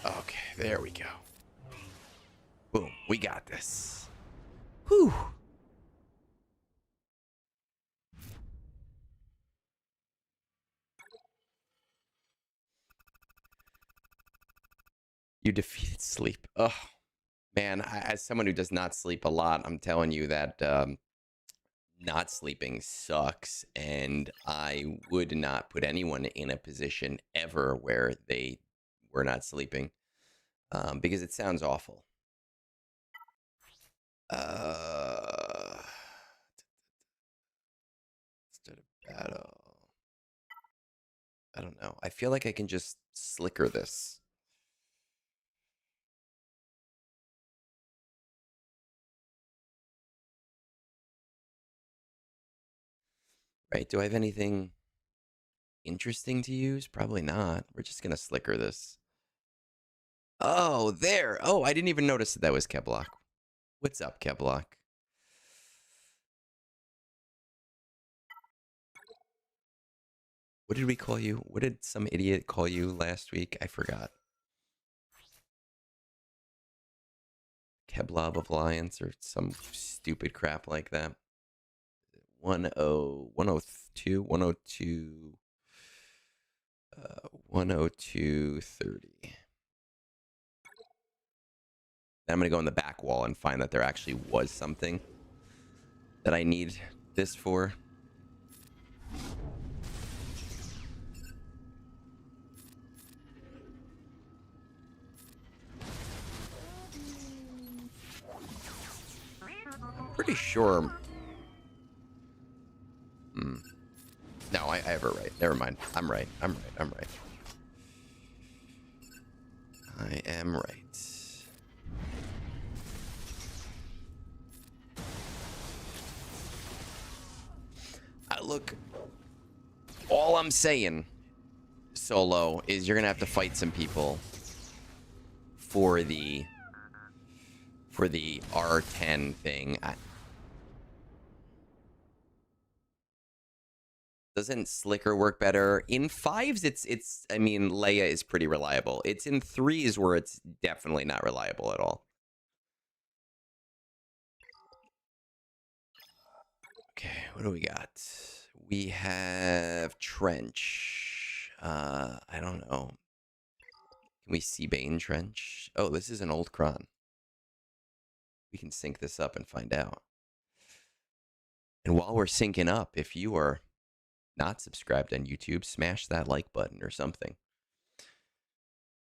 Okay, there we go. Boom, we got this. Whew. You defeated sleep. Oh, man, as someone who does not sleep a lot, I'm telling you that not sleeping sucks. And I would not put anyone in a position ever where they were not sleeping because it sounds awful. Instead of battle. I don't know. I feel like I can just slicker this. Right? Do I have anything interesting to use? Probably not. We're just going to slicker this. Oh, there. Oh, I didn't even notice that was Keblock. What's up, Keblock? What did we call you? What did some idiot call you last week? I forgot. Keblob of Alliance or some stupid crap like that. 102, 102, 102.30. Then I'm going to go in the back wall and find that there actually was something that I need this for. I'm pretty sure. No, I have it right. Never mind. I'm right. I'm right. I am right. Look, all I'm saying, Solo, is you're going to have to fight some people for the R10 thing. Doesn't Slicker work better? In 5s, it's I mean, Leia is pretty reliable. It's in 3s where it's definitely not reliable at all. Okay, what do we got? We have Trench. I don't know. Can we see Bane Trench? Oh, this is an old cron. We can sync this up and find out. And while we're syncing up, if you are not subscribed on YouTube, smash that like button or something.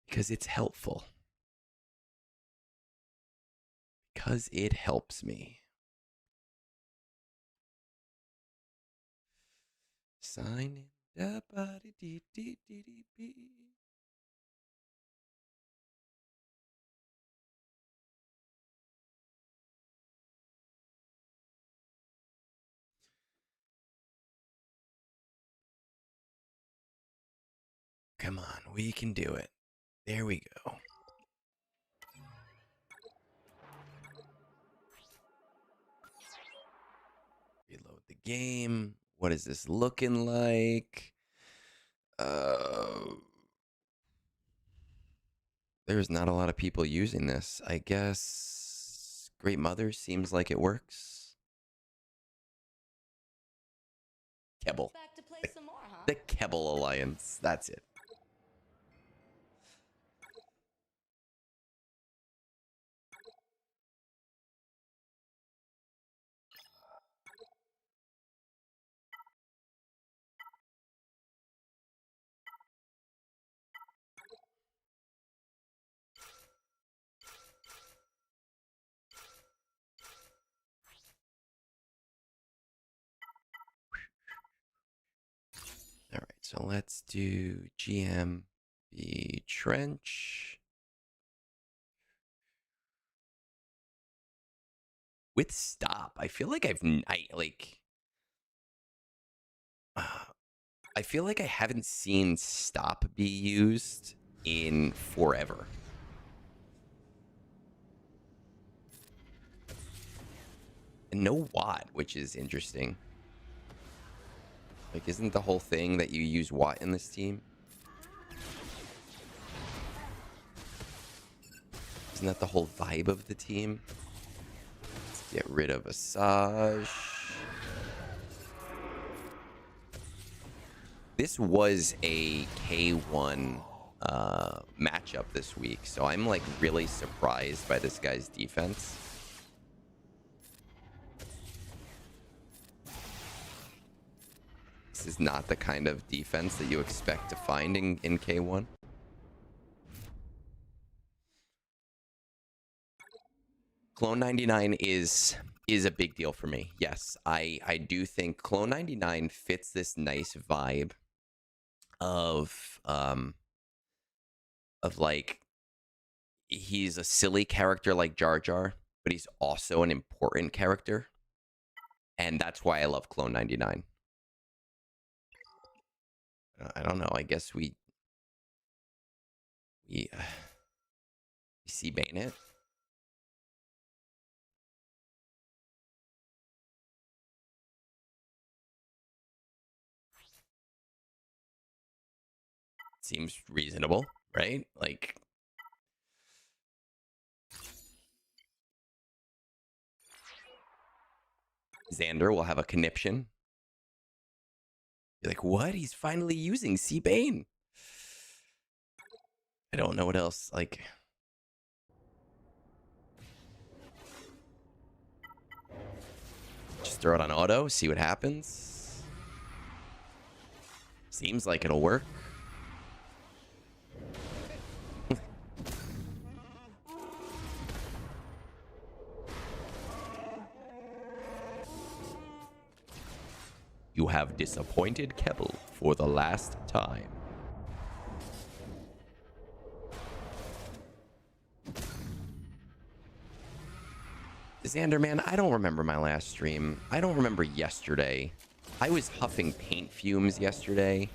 Because it's helpful. Because it helps me. Sign in. Come on, we can do it. There we go. Reload the game. What is this looking like? There's not a lot of people using this. I guess Great Mother seems like it works. Kebble.
Back to play some more, huh?
The Kebble Alliance. That's it. All right, so let's do GMB Trench. With stop. I feel like I feel like I haven't seen stop be used in forever. And no watt, which is interesting. Like, isn't the whole thing that you use watt in this team? Isn't that the whole vibe of the team? Let's get rid of Asajj. This was a K1 matchup this week, so I'm like really surprised by this guy's defense. This is not the kind of defense that you expect to find in K1. Clone 99 is a big deal for me. Yes, I do think Clone 99 fits this nice vibe of like, he's a silly character like Jar Jar, but he's also an important character, and that's why I love Clone 99. I don't know. I guess we see Bane it. Seems reasonable, right? Like, Xander will have a conniption. You're like, what? He's finally using C Bane. I don't know what else. Like, just throw it on auto, see what happens. Seems like it'll work. You have disappointed Keppel for the last time. Xander, man, I don't remember my last stream. I don't remember yesterday. I was huffing paint fumes yesterday.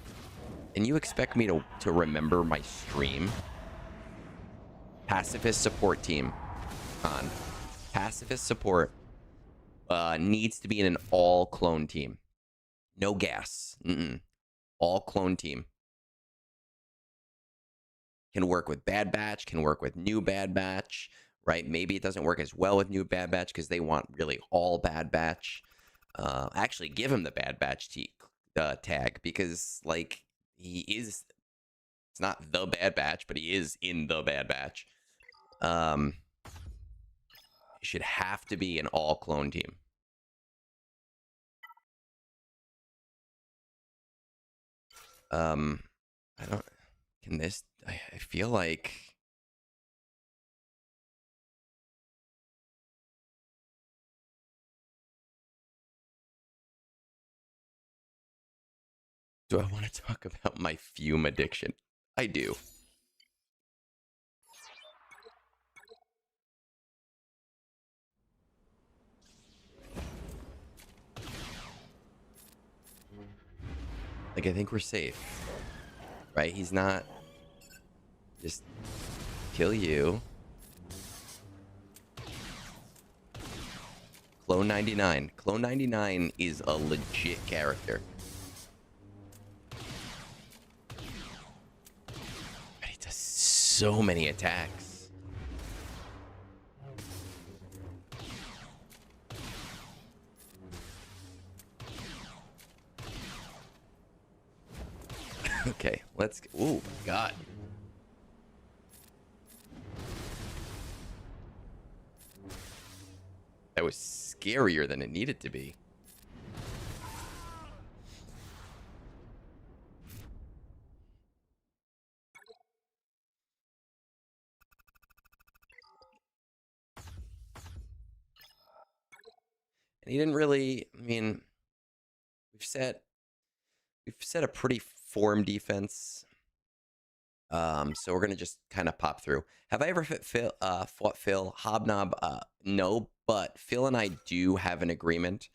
And you expect me to remember my stream? Pacifist support team. On. Pacifist support needs to be in an all clone team. No gas. All clone team. Can work with Bad Batch, can work with New Bad Batch, right? Maybe it doesn't work as well with New Bad Batch because they want really all Bad Batch. Actually, give him the Bad Batch tag because, like, he is... It's not the Bad Batch, but he is in the Bad Batch. He should have to be an all clone team. I don't... Can this... I feel like... Do I want to talk about my fume addiction? I do. Like, I think we're safe. Right? He's not... Just kill you. Clone 99. Clone 99 is a legit character. But he does so many attacks. Okay, let's... Ooh, God. That was scarier than it needed to be. And he didn't really... I mean, we've set a pretty form defense. So we're gonna just kind of pop through. Have I ever fought Phil? Hobnob? No, but Phil and I do have an agreement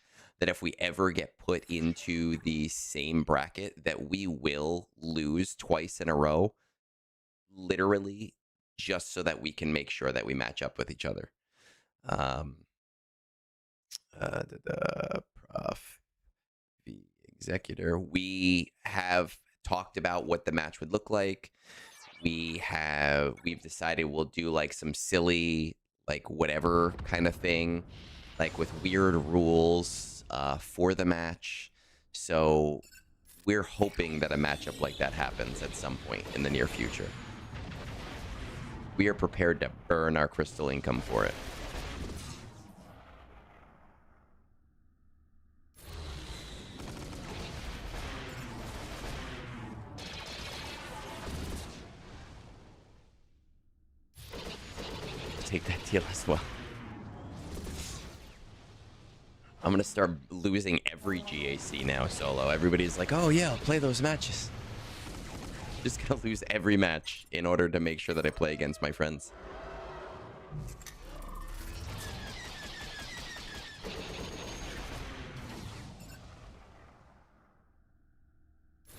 that if we ever get put into the same bracket, that we will lose twice in a row, literally, just so that we can make sure that we match up with each other. Prof, the Executor. We have talked about what the match would look like. We've decided we'll do like some silly, like whatever kind of thing, like with weird rules for the match. So we're hoping that a matchup like that happens at some point in the near future. We are prepared to burn our crystal income for it. Take that deal as well. I'm gonna start losing every GAC now solo. Everybody's like, oh yeah, I'll play those matches. Just gonna lose every match in order to make sure that I play against my friends.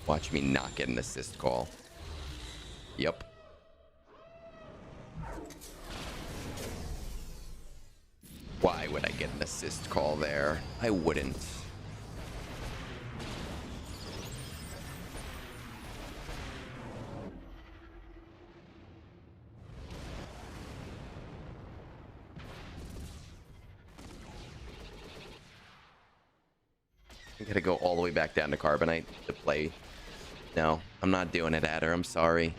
Watch me not get an assist call. Yep. Why would I get an assist call there? I wouldn't. I gotta go all the way back down to Carbonite to play. No, I'm not doing it, Adder. I'm sorry.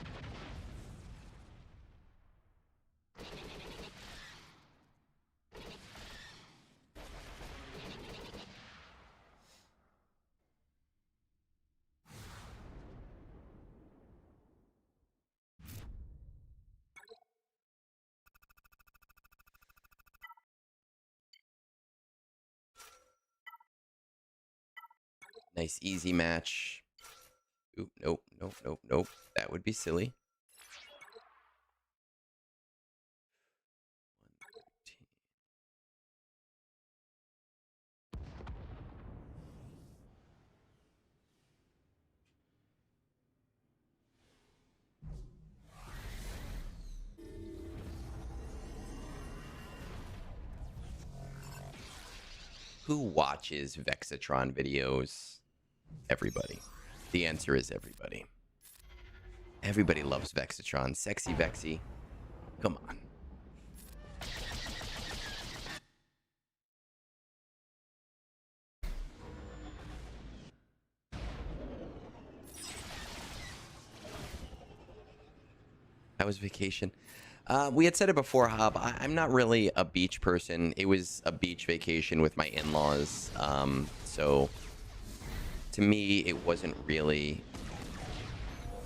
Nice, easy match. Oop, nope, nope, nope, nope. That would be silly. Who watches Vexatron videos? Everybody. The answer is everybody. Everybody loves Vexatron. Sexy Vexy. Come on. How was vacation? We had said it before, Hob. I'm not really a beach person. It was a beach vacation with my in-laws. So to me, it wasn't really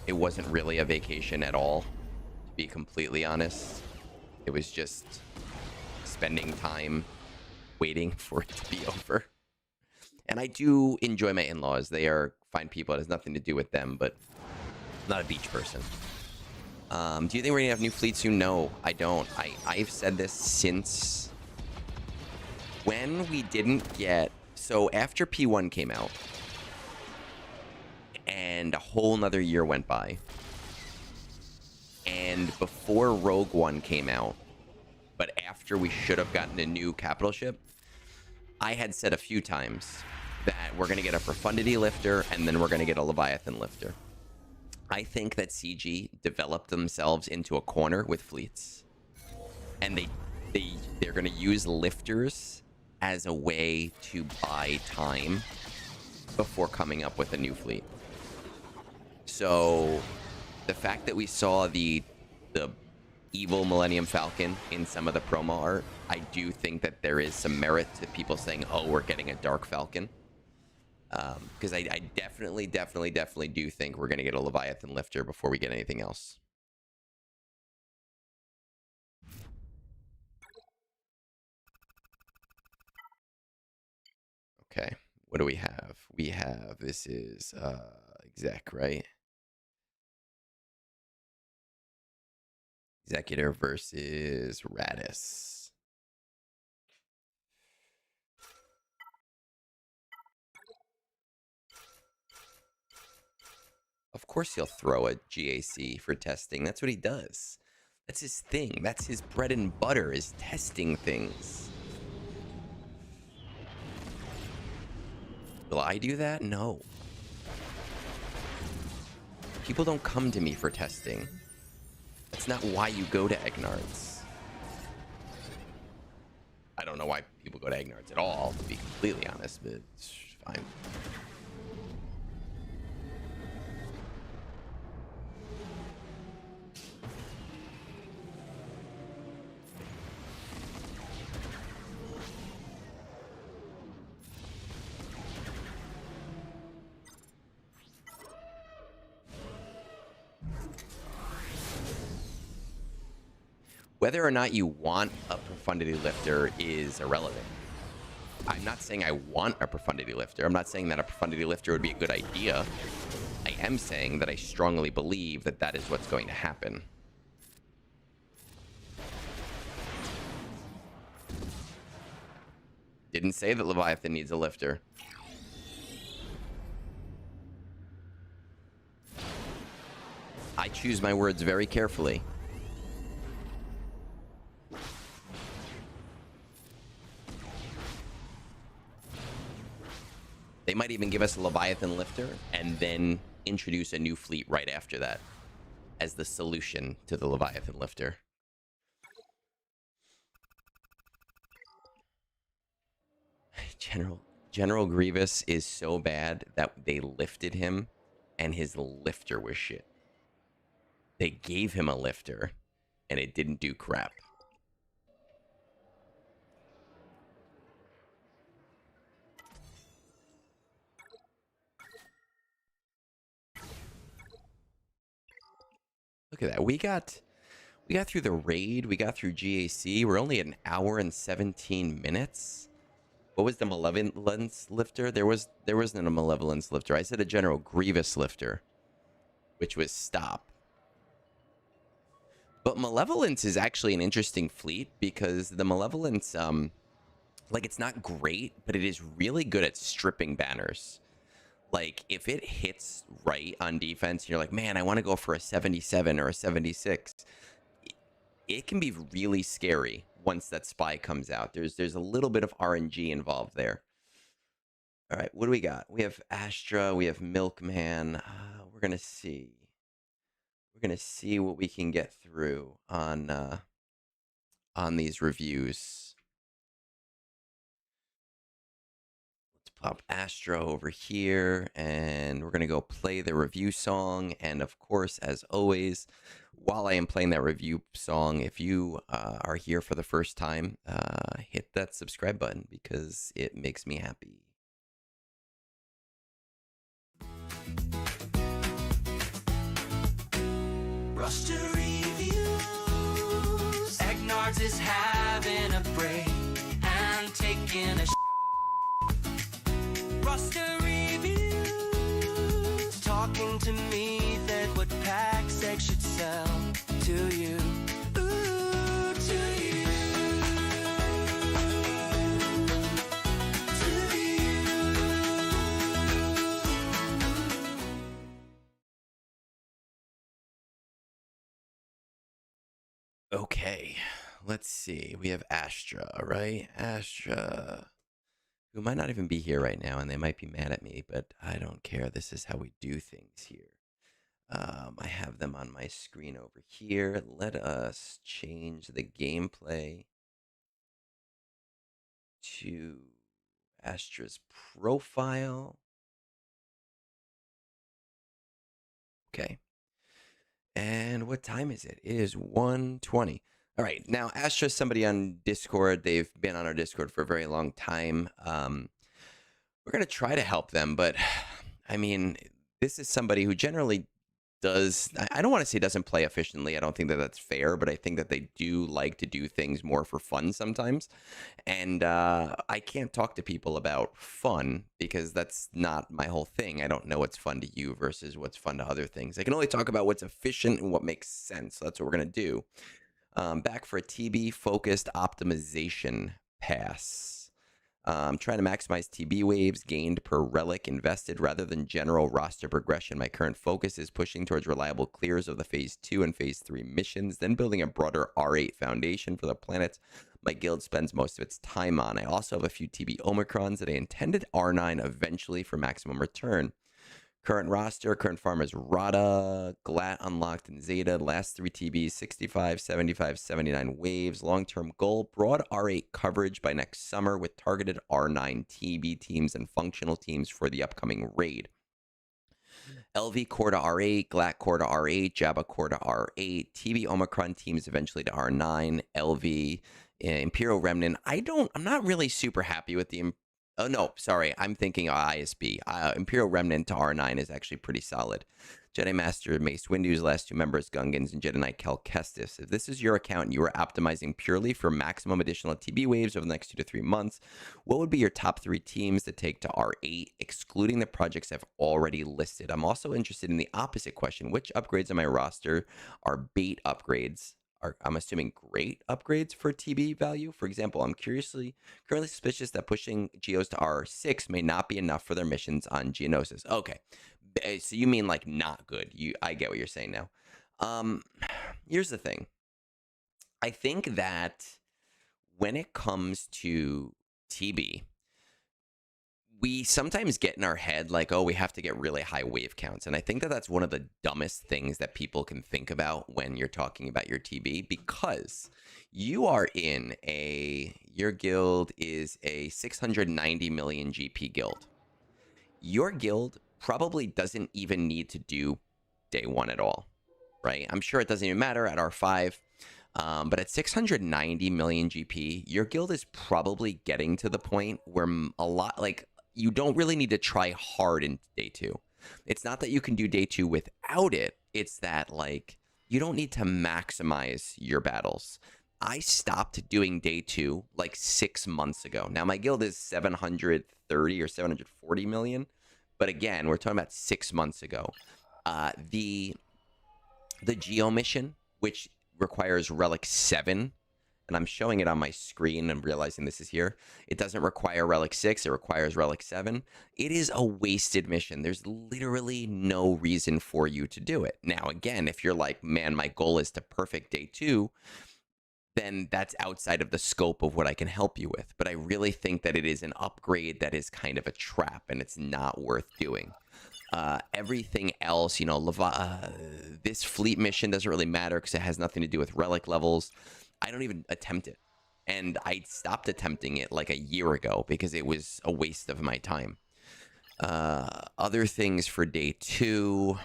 a vacation at all, to be completely honest. It was just spending time waiting for it to be over. And I do enjoy my in-laws. They are fine people. It has nothing to do with them, but I'm not a beach person. Do you think we're gonna have new fleet soon? No, I don't. I've said this since when we didn't get... So after P1 came out, and a whole nother year went by, and before Rogue One came out, but after we should have gotten a new capital ship, I had said a few times that we're gonna get a Profundity lifter, and then we're gonna get a Leviathan lifter. I think that CG developed themselves into a corner with fleets, and they're going to use lifters as a way to buy time before coming up with a new fleet. So the fact that we saw the evil Millennium Falcon in some of the promo art, I do think that there is some merit to people saying, oh, we're getting a Dark Falcon. Because I definitely do think we're going to get a Leviathan lifter before we get anything else. Okay, what do we have? We have, this is exec, right? Executor versus Radis. Of course he'll throw a GAC for testing. That's what he does. That's his thing. That's his bread and butter, is testing things. Will I do that? No. People don't come to me for testing. That's not why you go to Egnards. I don't know why people go to Egnards at all, to be completely honest, but it's fine. Whether or not you want a profundity lifter is irrelevant. I'm not saying I want a profundity lifter. I'm not saying that a profundity lifter would be a good idea. I am saying that I strongly believe that that is what's going to happen. Didn't say that Leviathan needs a lifter. I choose my words very carefully. They might even give us a Leviathan lifter and then introduce a new fleet right after that as the solution to the Leviathan lifter. General Grievous is so bad that they lifted him and his lifter was shit. They gave him a lifter and it didn't do crap. Look at that. We got through the raid. We got through GAC. We're only at an hour and 17 minutes. What was the Malevolence lifter? There wasn't a Malevolence lifter. I said a General Grievous lifter, which was stop. But Malevolence is actually an interesting fleet because the Malevolence, like, it's not great, but it is really good at stripping banners. Like, if it hits right on defense, you're like, man, I want to go for a 77 or a 76. It can be really scary once that spy comes out. There's a little bit of RNG involved there. All right, what do we got? We have Ashra, we have Milkman. We're gonna see. We're gonna see what we can get through on these reviews. Pop Astro over here, and we're going to go play the review song. And of course, as always, while I am playing that review song, if you are here for the first time, hit that subscribe button because it makes me happy.
Roster reviews. Egnards is having a break and taking a roster reviews, talking to me that what pack sex should sell to you. Ooh, to you. To you.
Okay, let's see. We have Ashra, right? Ashra, who might not even be here right now, and they might be mad at me, but I don't care. This is how we do things here. I have them on my screen over here. Let us change the gameplay to Astra's profile. Okay. And what time is it? It is 1:20. All right, now Astra's somebody on Discord. They've been on our Discord for a very long time. We're going to try to help them, but I mean, this is somebody who generally does, I don't want to say doesn't play efficiently. I don't think that that's fair, but I think that they do like to do things more for fun sometimes. And I can't talk to people about fun because that's not my whole thing. I don't know what's fun to you versus what's fun to other things. I can only talk about what's efficient and what makes sense. So that's what we're going to do. Back for a TB focused optimization pass. Trying to maximize TB waves gained per relic invested rather than general roster progression. My current focus is pushing towards reliable clears of the Phase 2 and Phase 3 missions, then building a broader R8 foundation for the planets my guild spends most of its time on. I also have a few TB Omicrons that I intended R9 eventually for maximum return. Current roster, current farm is Rotta, Glat unlocked in Zeta, last 3 TBs, 65, 75, 79 waves. Long-term goal, broad R8 coverage by next summer with targeted R9 TB teams and functional teams for the upcoming raid. LV core to R8, Glat core to R8, Jabba core to R8, TB Omicron teams eventually to R9, LV, Imperial Remnant. I'm not really super happy with the oh, no, sorry. I'm thinking ISB. Imperial Remnant to R9 is actually pretty solid. Jedi Master Mace Windu's last 2 members, Gungans, and Jedi Knight Cal Kestis. If this is your account and you are optimizing purely for maximum additional TB waves over the next 2 to 3 months, what would be your top 3 teams to take to R8, excluding the projects I've already listed? I'm also interested in the opposite question. Which upgrades on my roster are bait upgrades? I'm assuming great upgrades for TB value. For example, I'm currently suspicious that pushing Geos to R6 may not be enough for their missions on Geonosis. Okay, so you mean like not good. I get what you're saying now. Here's the thing. I think that when it comes to TB, we sometimes get in our head like, oh, we have to get really high wave counts. And I think that that's one of the dumbest things that people can think about when you're talking about your TB, because you are your guild is a 690 million GP guild. Your guild probably doesn't even need to do day 1 at all, right? I'm sure it doesn't even matter at R5. But at 690 million GP, your guild is probably getting to the point where you don't really need to try hard in day 2. It's not that you can do day 2 without it. It's that like you don't need to maximize your battles. I stopped doing day 2 like 6 months ago. Now my guild is 730 or 740 million. But again, we're talking about 6 months ago. The Geo mission, which requires Relic 7, and I'm showing it on my screen and realizing this is here. It doesn't require Relic 6, it requires Relic 7. It is a wasted mission. There's literally no reason for you to do it. Now, again, if you're like, man, my goal is to perfect day 2, then that's outside of the scope of what I can help you with. But I really think that it is an upgrade that is kind of a trap, and it's not worth doing. Everything else, you know, this fleet mission doesn't really matter because it has nothing to do with relic levels. I don't even attempt it. And I stopped attempting it like a year ago because it was a waste of my time. Other things for day 2.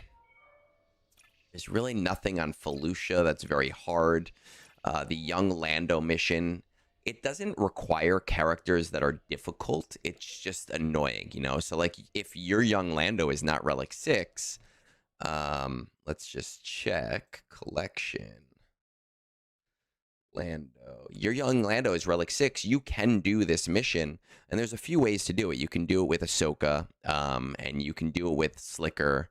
There's really nothing on Felucia that's very hard. The young Lando mission, it doesn't require characters that are difficult. It's just annoying, you know? So, like, if your young Lando is not Relic 6, let's just check. Collection. Lando. Your young Lando is Relic 6. You can do this mission, and there's a few ways to do it. You can do it with Ahsoka, and you can do it with Slicker.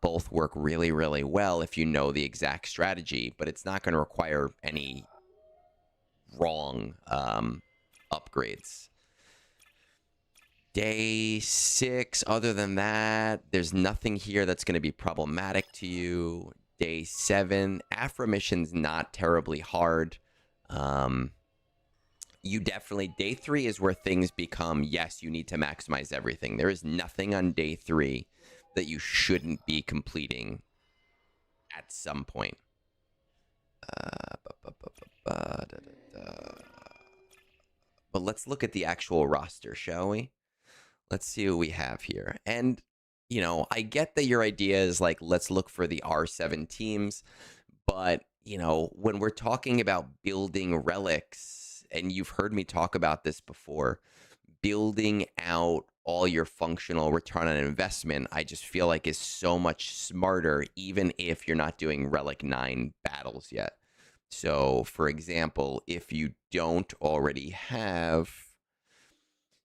Both work really, really well if you know the exact strategy, but it's not going to require any wrong upgrades. Day 6, other than that, there's nothing here that's going to be problematic to you. Day 7, Afra mission's not terribly hard. You definitely, day 3 is where things become, yes, you need to maximize everything. There is nothing on day 3 that you shouldn't be completing at some point. But let's look at the actual roster, shall we? Let's see what we have here. And, you know, I get that your idea is like, let's look for the R7 teams. But, you know, when we're talking about building relics, and you've heard me talk about this before, building out all your functional return on investment, I just feel like is so much smarter, even if you're not doing Relic 9 battles yet. So, for example, if you don't already have,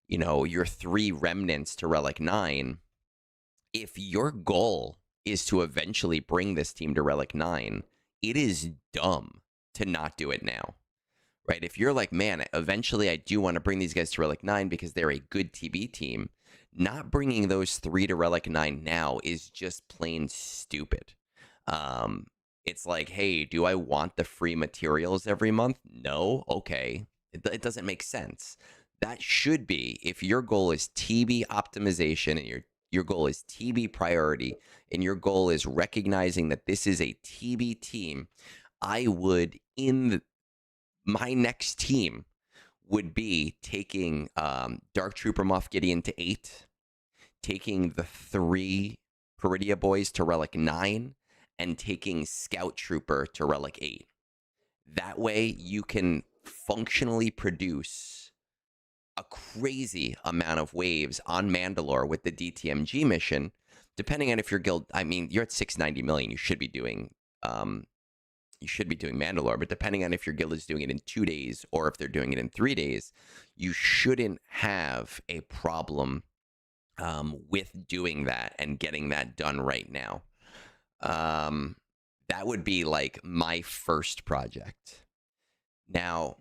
you know, your 3 remnants to Relic 9, if your goal is to eventually bring this team to Relic 9, it is dumb to not do it now, right? If you're like, man, eventually I do want to bring these guys to Relic 9 because they're a good TB team, not bringing those 3 to Relic 9 now is just plain stupid. Um, it's like, hey, do I want the free materials every month? No? Okay. It doesn't make sense. That should be, if your goal is TB optimization and your goal is TB priority and your goal is recognizing that this is a TB team, I would, my next team would be taking Dark Trooper Moff Gideon to 8, taking the 3 Peridia boys to Relic 9, and taking Scout Trooper to Relic 8. That way you can functionally produce a crazy amount of waves on Mandalore with the DTMG mission, depending on if your guild, I mean, you're at 690 million, you should be doing Mandalore, but depending on if your guild is doing it in 2 days or if they're doing it in 3 days, you shouldn't have a problem with doing that and getting that done right now. That would be like my first project. Now,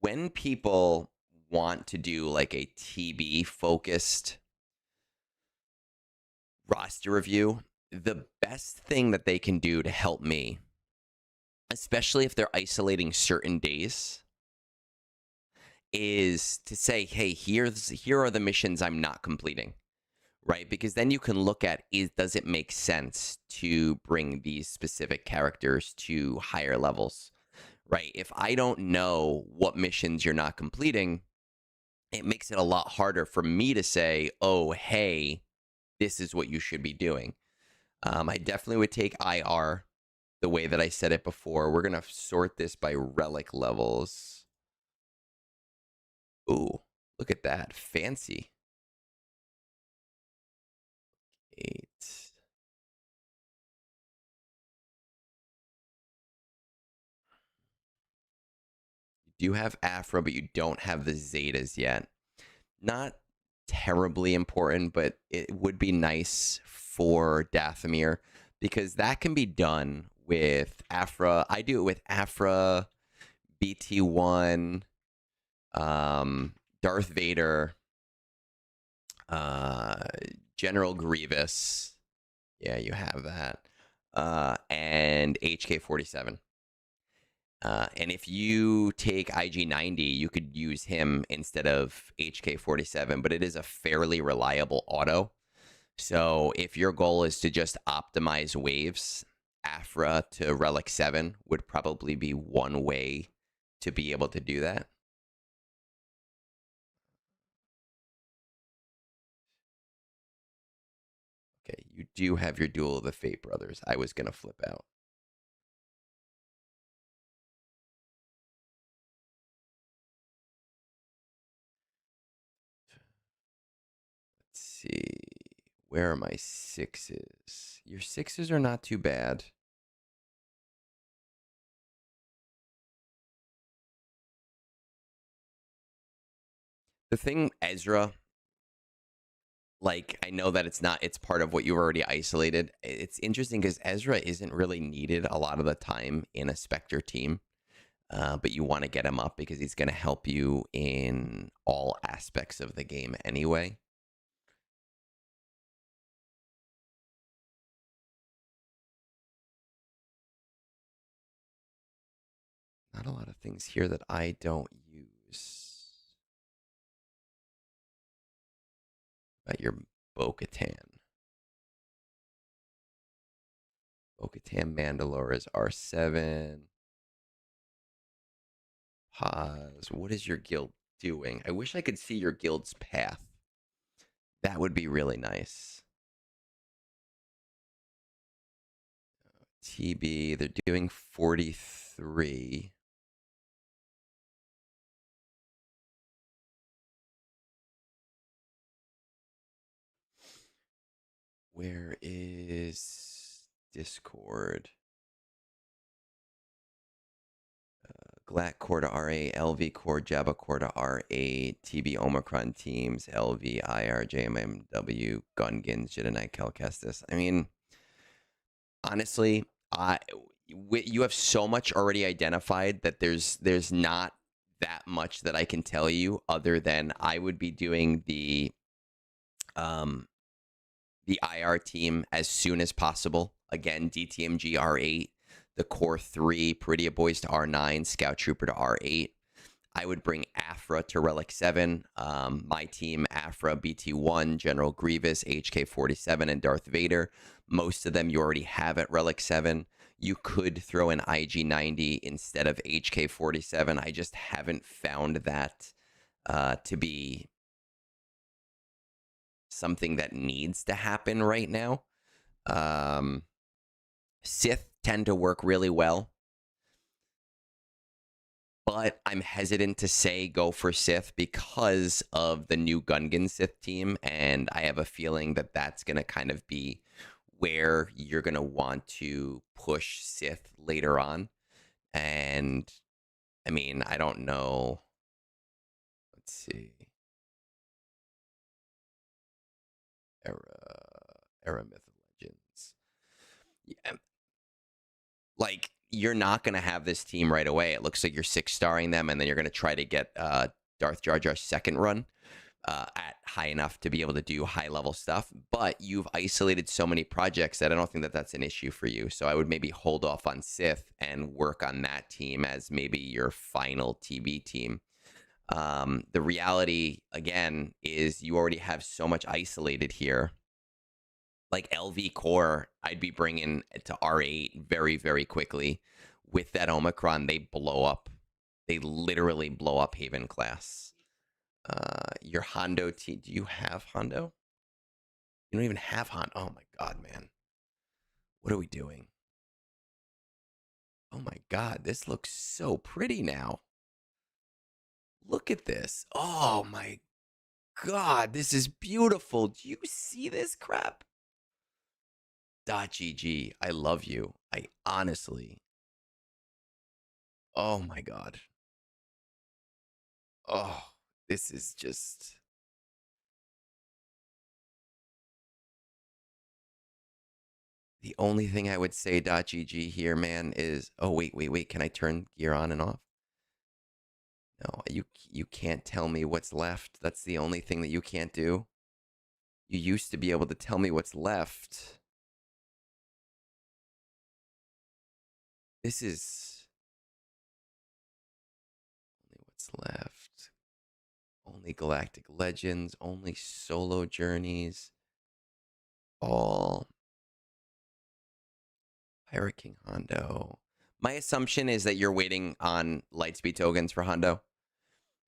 when people want to do like a TB focused roster review, the best thing that they can do to help me, especially if they're isolating certain days, is to say, hey, here are the missions I'm not completing, right? Because then you can look at, does it make sense to bring these specific characters to higher levels, right? If I don't know what missions you're not completing, it makes it a lot harder for me to say, oh, hey, this is what you should be doing. I definitely would take IR the way that I said it before. We're going to sort this by relic levels. Ooh, look at that. Fancy. 8. You do have Afra, but you don't have the Zetas yet. Not terribly important, but it would be nice for Dathomir because that can be done with Afra. I do it with Afra, BT1, Darth Vader, General Grievous. Yeah, you have that. And HK-47. And if you take IG-90, you could use him instead of HK-47, but it is a fairly reliable auto. So if your goal is to just optimize waves, Afra to Relic 7 would probably be one way to be able to do that. Okay, you do have your Duel of the Fate Brothers. I was going to flip out. Let's see. Where are my 6s? Your 6s are not too bad. The thing, Ezra, like, I know that it's part of what you've already isolated. It's interesting because Ezra isn't really needed a lot of the time in a Spectre team, but you want to get him up because he's going to help you in all aspects of the game anyway. Not a lot of things here that I don't use. About your Bo-Katan. Bo-Katan Mandalore is R7. Pause. What is your guild doing? I wish I could see your guild's path. That would be really nice. TB, they're doing 43. Where is Discord? GLAC core to RA, LV core, Jabba core to RA, TB Omicron teams, LV, IR, JMMW, Gungans, Jedi Knight, Cal Kestis. I mean, honestly, you have so much already identified that there's not that much that I can tell you other than I would be doing um the IR team as soon as possible. Again, DTMG R8, the Core 3, Peridia Boys to R9, Scout Trooper to R8. I would bring Afra to Relic 7. My team, Afra, BT1, General Grievous, HK47, and Darth Vader. Most of them you already have at Relic 7. You could throw an IG90 instead of HK47. I just haven't found that to be something that needs to happen right now. Sith tend to work really well, but I'm hesitant to say go for Sith because of the new Gungan Sith team, and I have a feeling that that's going to kind of be where you're going to want to push Sith later on. And I mean, I don't know. Let's see. Era Myth of Legends. Yeah. Like, you're not going to have this team right away. It looks like you're 6-starring them, and then you're going to try to get Darth Jar Jar's second run at high enough to be able to do high-level stuff. But you've isolated so many projects that I don't think that that's an issue for you. So I would maybe hold off on Sith and work on that team as maybe your final TB team. The reality, again, is you already have so much isolated here. Like LV Core, I'd be bringing to R8 very, very quickly. With that Omicron, they blow up. They literally blow up Haven class. Your Hondo team, do you have Hondo? You don't even have Hondo. Oh my God, man. What are we doing? Oh my God, this looks so pretty now. Look at this. Oh my God, this is beautiful. Do you see this crap? .gg, I love you. I honestly. Oh my God. Oh, this is just. The only thing I would say .gg here, man, is oh wait. Can I turn gear on and off? No, you can't tell me what's left. That's the only thing that you can't do. You used to be able to tell me what's left. This is only what's left. Only Galactic Legends, only solo journeys. All Pirate King Hondo. My assumption is that you're waiting on Lightspeed tokens for Hondo.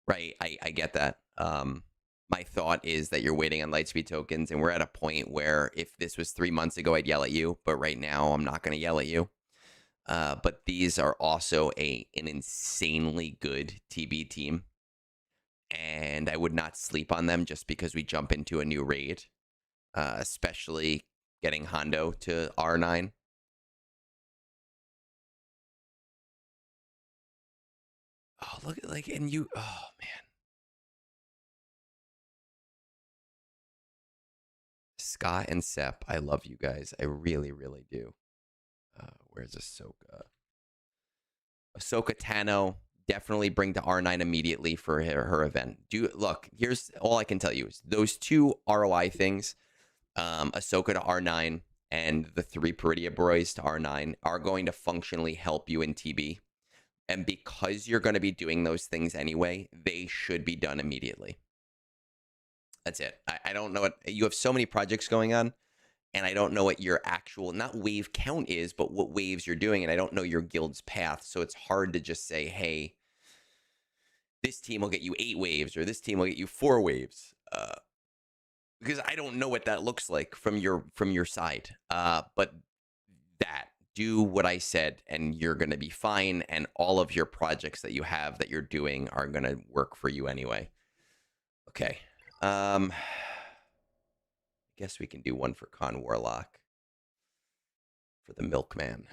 Right, I get that. My thought is that you're waiting on Lightspeed tokens, and we're at a point where if this was 3 months ago, I'd yell at you, but right now I'm not going to yell at you. But these are also an insanely good TB team, and I would not sleep on them just because we jump into a new raid, especially getting Hondo to R9. Oh, look at like, and you, oh man. Scott and Sep, I love you guys. I really, really do. Where's Ahsoka? Ahsoka Tano, definitely bring to R9 immediately for her event. Look, here's all I can tell you is those two ROI things, Ahsoka to R9 and the 3 Peridia Boys to R9 are going to functionally help you in TB. And because you're going to be doing those things anyway, they should be done immediately. That's it. I don't know what you have so many projects going on, and I don't know what your actual not wave count is, but what waves you're doing, and I don't know your guild's path, so it's hard to just say, hey, this team will get you 8 waves or this team will get you 4 waves, because I don't know what that looks like from your side. But that do what I said, and you're gonna be fine, and all of your projects that you have that you're doing are gonna work for you anyway. Okay. I guess we can do one for Conwarlock for the Milkman.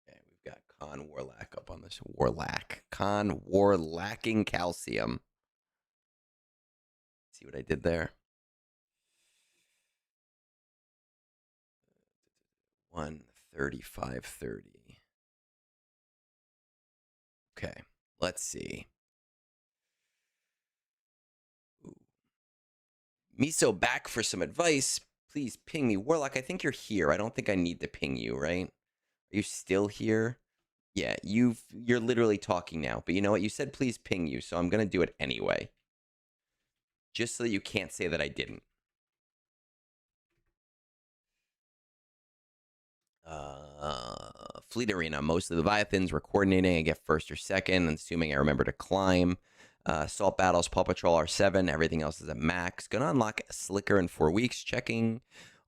Okay, we've got Conwarlock up on this. Conwarlocking calcium. See what I did there? 135.30. Okay, let's see. Ooh. Miso back for some advice. Please ping me. Warlock, I think you're here. I don't think I need to ping you, right? Are you still here? Yeah, you're literally talking now. But you know what? You said please ping you, so I'm going to do it anyway. Just so that you can't say that I didn't. Fleet Arena. Most of the Leviathans were coordinating. I get first or second, assuming I remember to climb. Assault Battles, Paw Patrol R7. Everything else is at max. Gonna unlock Slicker in 4 weeks. Checking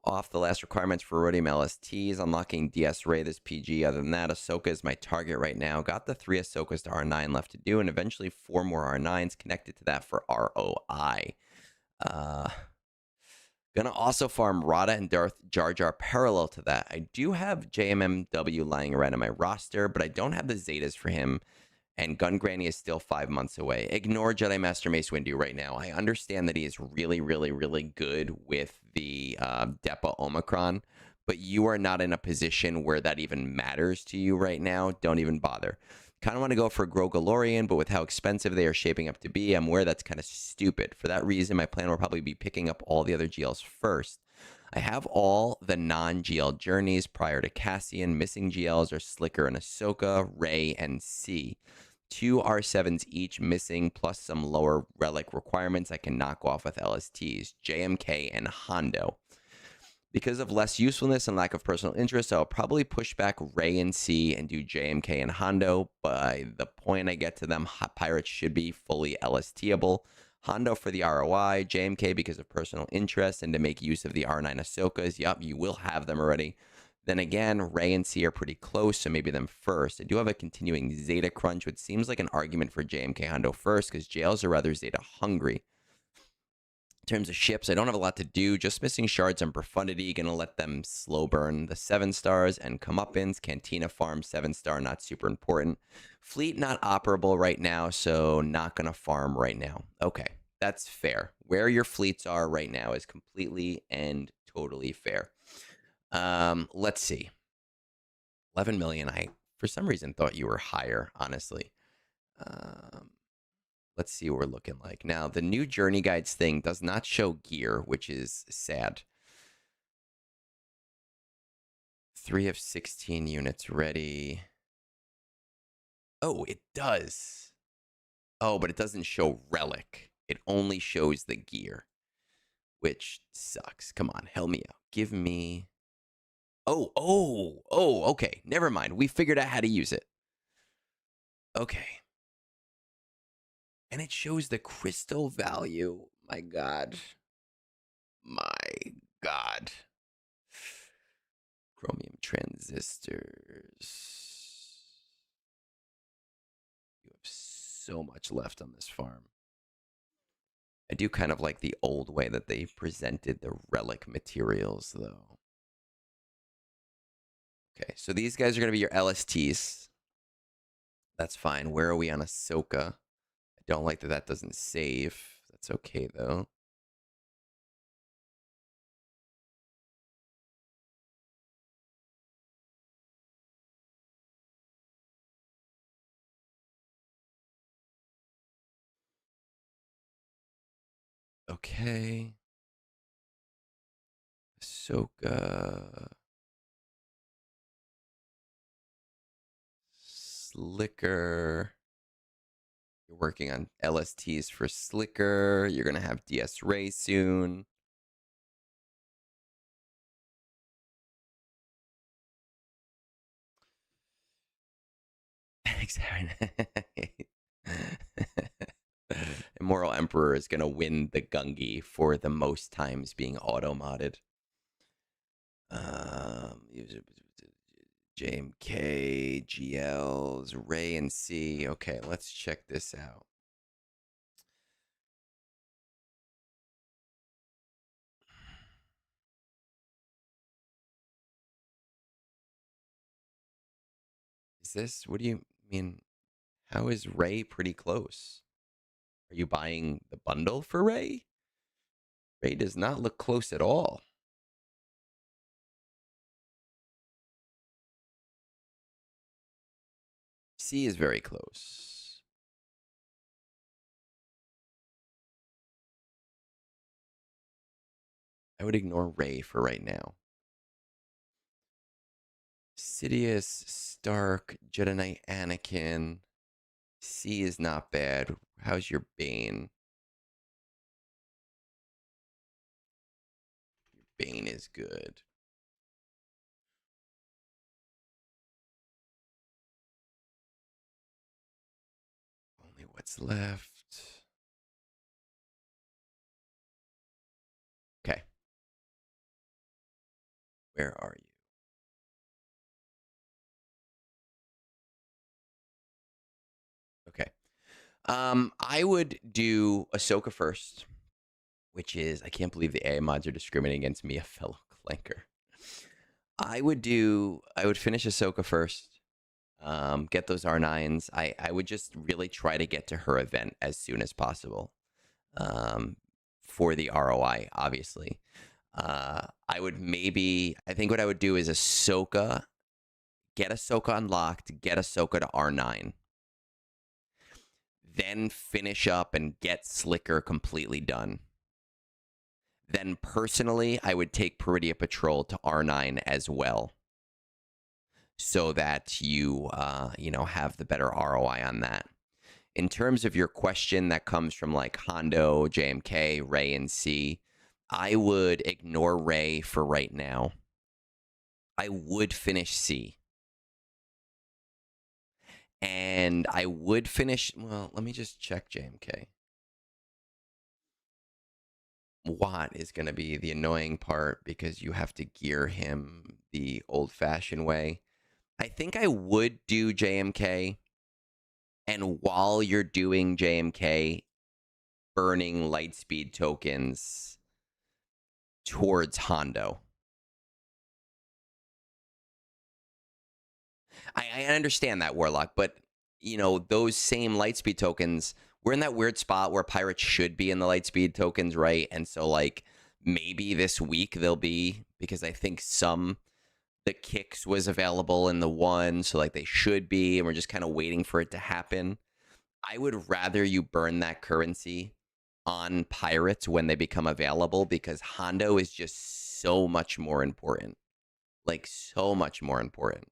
off the last requirements for Rhodium LSTs. Unlocking DS Ray this PG. Other than that, Ahsoka is my target right now. Got the 3 Ahsokas to R9 left to do, and eventually 4 more R9s connected to that for ROI. Gonna also farm Rotta and Darth Jar Jar parallel to that. I do have JMMW lying around on my roster, but I don't have the Zetas for him. And Gun Granny is still 5 months away. Ignore Jedi Master Mace Windu right now. I understand that he is really, really, really good with the Depa Omicron, but you are not in a position where that even matters to you right now. Don't even bother. Kind of want to go for Grogalorian, but with how expensive they are shaping up to be, I'm aware that's kind of stupid. For that reason, my plan will probably be picking up all the other GLs first. I have all the non-GL journeys prior to Cassian. Missing GLs are Slicker and Ahsoka, Rey, and C. 2 R7s each missing, plus some lower relic requirements I can knock off with LSTs, JMK and Hondo. Because of less usefulness and lack of personal interest, I'll probably push back Rey and C and do JMK and Hondo. By the point I get to them, Pirates should be fully LSTable. Hondo for the ROI, JMK because of personal interest and to make use of the R9 Ahsokas. Yup, you will have them already. Then again, Rey and C are pretty close, so maybe them first. I do have a continuing Zeta crunch, which seems like an argument for JMK Hondo first, because JLs are rather Zeta hungry. In terms of ships, I don't have a lot to do. Just missing shards and profundity. Gonna let them slow burn the 7 stars and comeuppance. Cantina farm 7-star, not super important. Fleet not operable right now, so not gonna farm right now. Okay, that's fair. Where your fleets are right now is completely and totally fair. Let's see. 11 million. I, for some reason, thought you were higher, honestly. Let's see what we're looking like. Now, the new Journey Guides thing does not show gear, which is sad. 3 of 16 units ready. Oh, it does. Oh, but it doesn't show relic. It only shows the gear, which sucks. Come on, help me out. Give me... Oh, okay. Never mind. We figured out how to use it. Okay. And it shows the crystal value. My God. My God. Chromium transistors. You have so much left on this farm. I do kind of like the old way that they presented the relic materials, though. Okay, so these guys are going to be your LSTs. That's fine. Where are we on Ahsoka? I don't like that that doesn't save. That's okay, though. Okay. Ahsoka. Slicker. You're working on LSTs for Slicker. You're going to have DS Ray soon. Immoral Emperor is going to win the Gungi for the most times being auto-modded. JMK, GLs, Ray and C. Okay, let's check this out. Is this, what do you mean? How is Ray pretty close? Are you buying the bundle for Ray? Ray does not look close at all. C is very close. I would ignore Rey for right now. Sidious, Stark, Jedi Knight, Anakin. C is not bad. How's your Bane? Bane is good. Only what's left. Okay. Where are you? Okay. I would do Ahsoka first, which is I can't believe the AI mods are discriminating against me, a fellow clanker. I would finish Ahsoka first. Get those R9s. I would just really try to get to her event as soon as possible. For the ROI, obviously. I would maybe I think what I would do is Ahsoka, get Ahsoka unlocked, get Ahsoka to R9. Then finish up and get Slicker completely done. Then personally, I would take Peridia Patrol to R9 as well, so that you have the better ROI on that. In terms of your question that comes from like Hondo, JMK, Rey, and C, I would ignore Rey for right now. I would finish C. And I would finish, well, let me just check JMK. Watt is going to be the annoying part because you have to gear him the old-fashioned way. I think I would do JMK, and while you're doing JMK, burning lightspeed tokens towards Hondo. I understand that, Warlock, but those same lightspeed tokens, we're in that weird spot where pirates should be in the lightspeed tokens, right? And so like maybe this week they'll be, because I think the kicks was available in the one, so like they should be, and we're just kind of waiting for it to happen. I would rather you burn that currency on pirates when they become available, because Hondo is just so much more important. Like so much more important.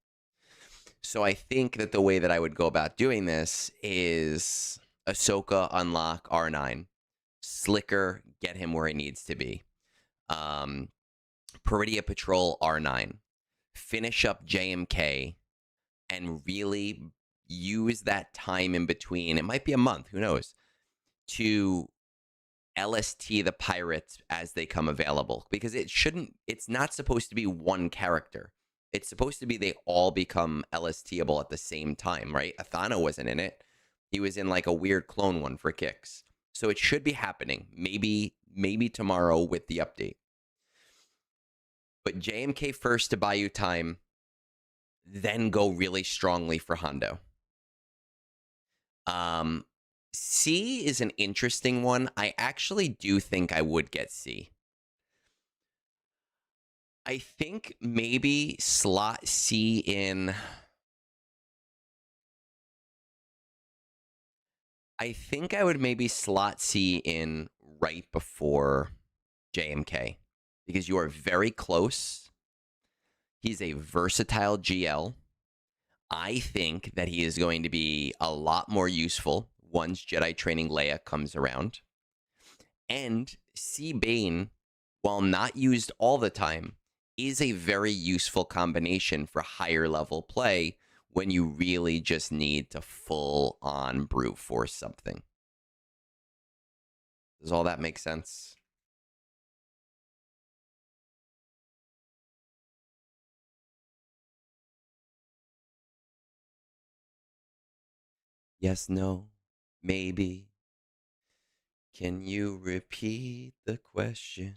So I think that the way that I would go about doing this is Ahsoka unlock R9, Slicker get him where he needs to be, Peridia Patrol R9, finish up JMK, and really use that time in between. It might be a month, who knows, to LST the pirates as they come available, because it's not supposed to be one character. It's supposed to be they all become LSTable at the same time, right? Athana wasn't in it. He was in like a weird clone one for kicks. So it should be happening. Maybe tomorrow with the update. But JMK first to buy you time, then go really strongly for Hondo. C is an interesting one. I actually do think I would get C. I think maybe slot C in. I think I would maybe slot C in right before JMK, because you are very close. He's a versatile GL. I think that he is going to be a lot more useful once Jedi Training Leia comes around. And C Bane, while not used all the time, is a very useful combination for higher level play when you really just need to full on brute force something. Does all that make sense? Yes, no, maybe. Can you repeat the question?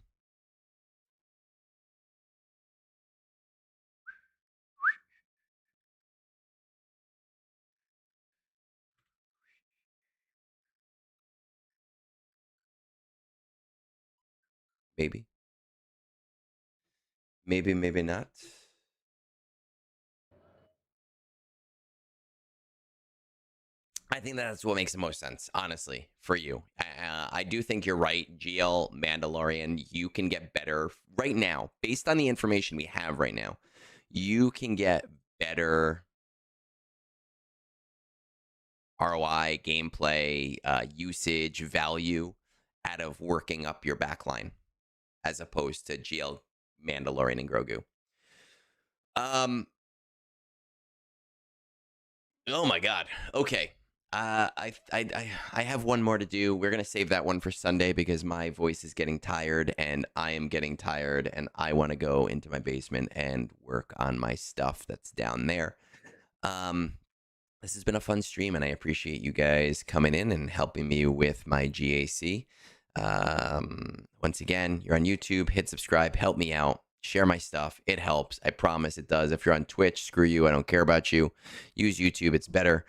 Maybe. Maybe, maybe not. I think that's what makes the most sense, honestly, for you. I do think you're right. GL Mandalorian, you can get better right now, based on the information we have right now. You can get better ROI, gameplay, usage, value out of working up your backline as opposed to GL Mandalorian and Grogu. Oh my God. Okay. I have one more to do. We're gonna save that one for Sunday because my voice is getting tired and I am getting tired and I want to go into my basement and work on my stuff that's down there. This has been a fun stream and I appreciate you guys coming in and helping me with my GAC. Once again, you're on YouTube, hit subscribe, help me out. Share my stuff. It helps. I promise it does. If you're on Twitch, screw you. I don't care about you. Use YouTube. It's better.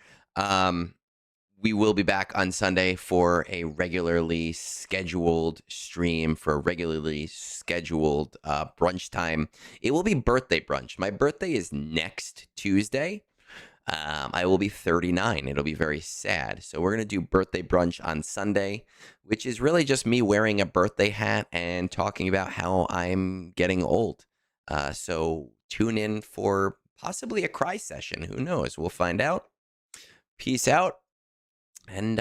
We will be back on Sunday for a regularly scheduled stream, for a regularly scheduled brunch time. It will be birthday brunch. My birthday is next Tuesday. I will be 39. It'll be very sad. So we're going to do birthday brunch on Sunday, which is really just me wearing a birthday hat and talking about how I'm getting old. So tune in for possibly a cry session. Who knows? We'll find out. Peace out. And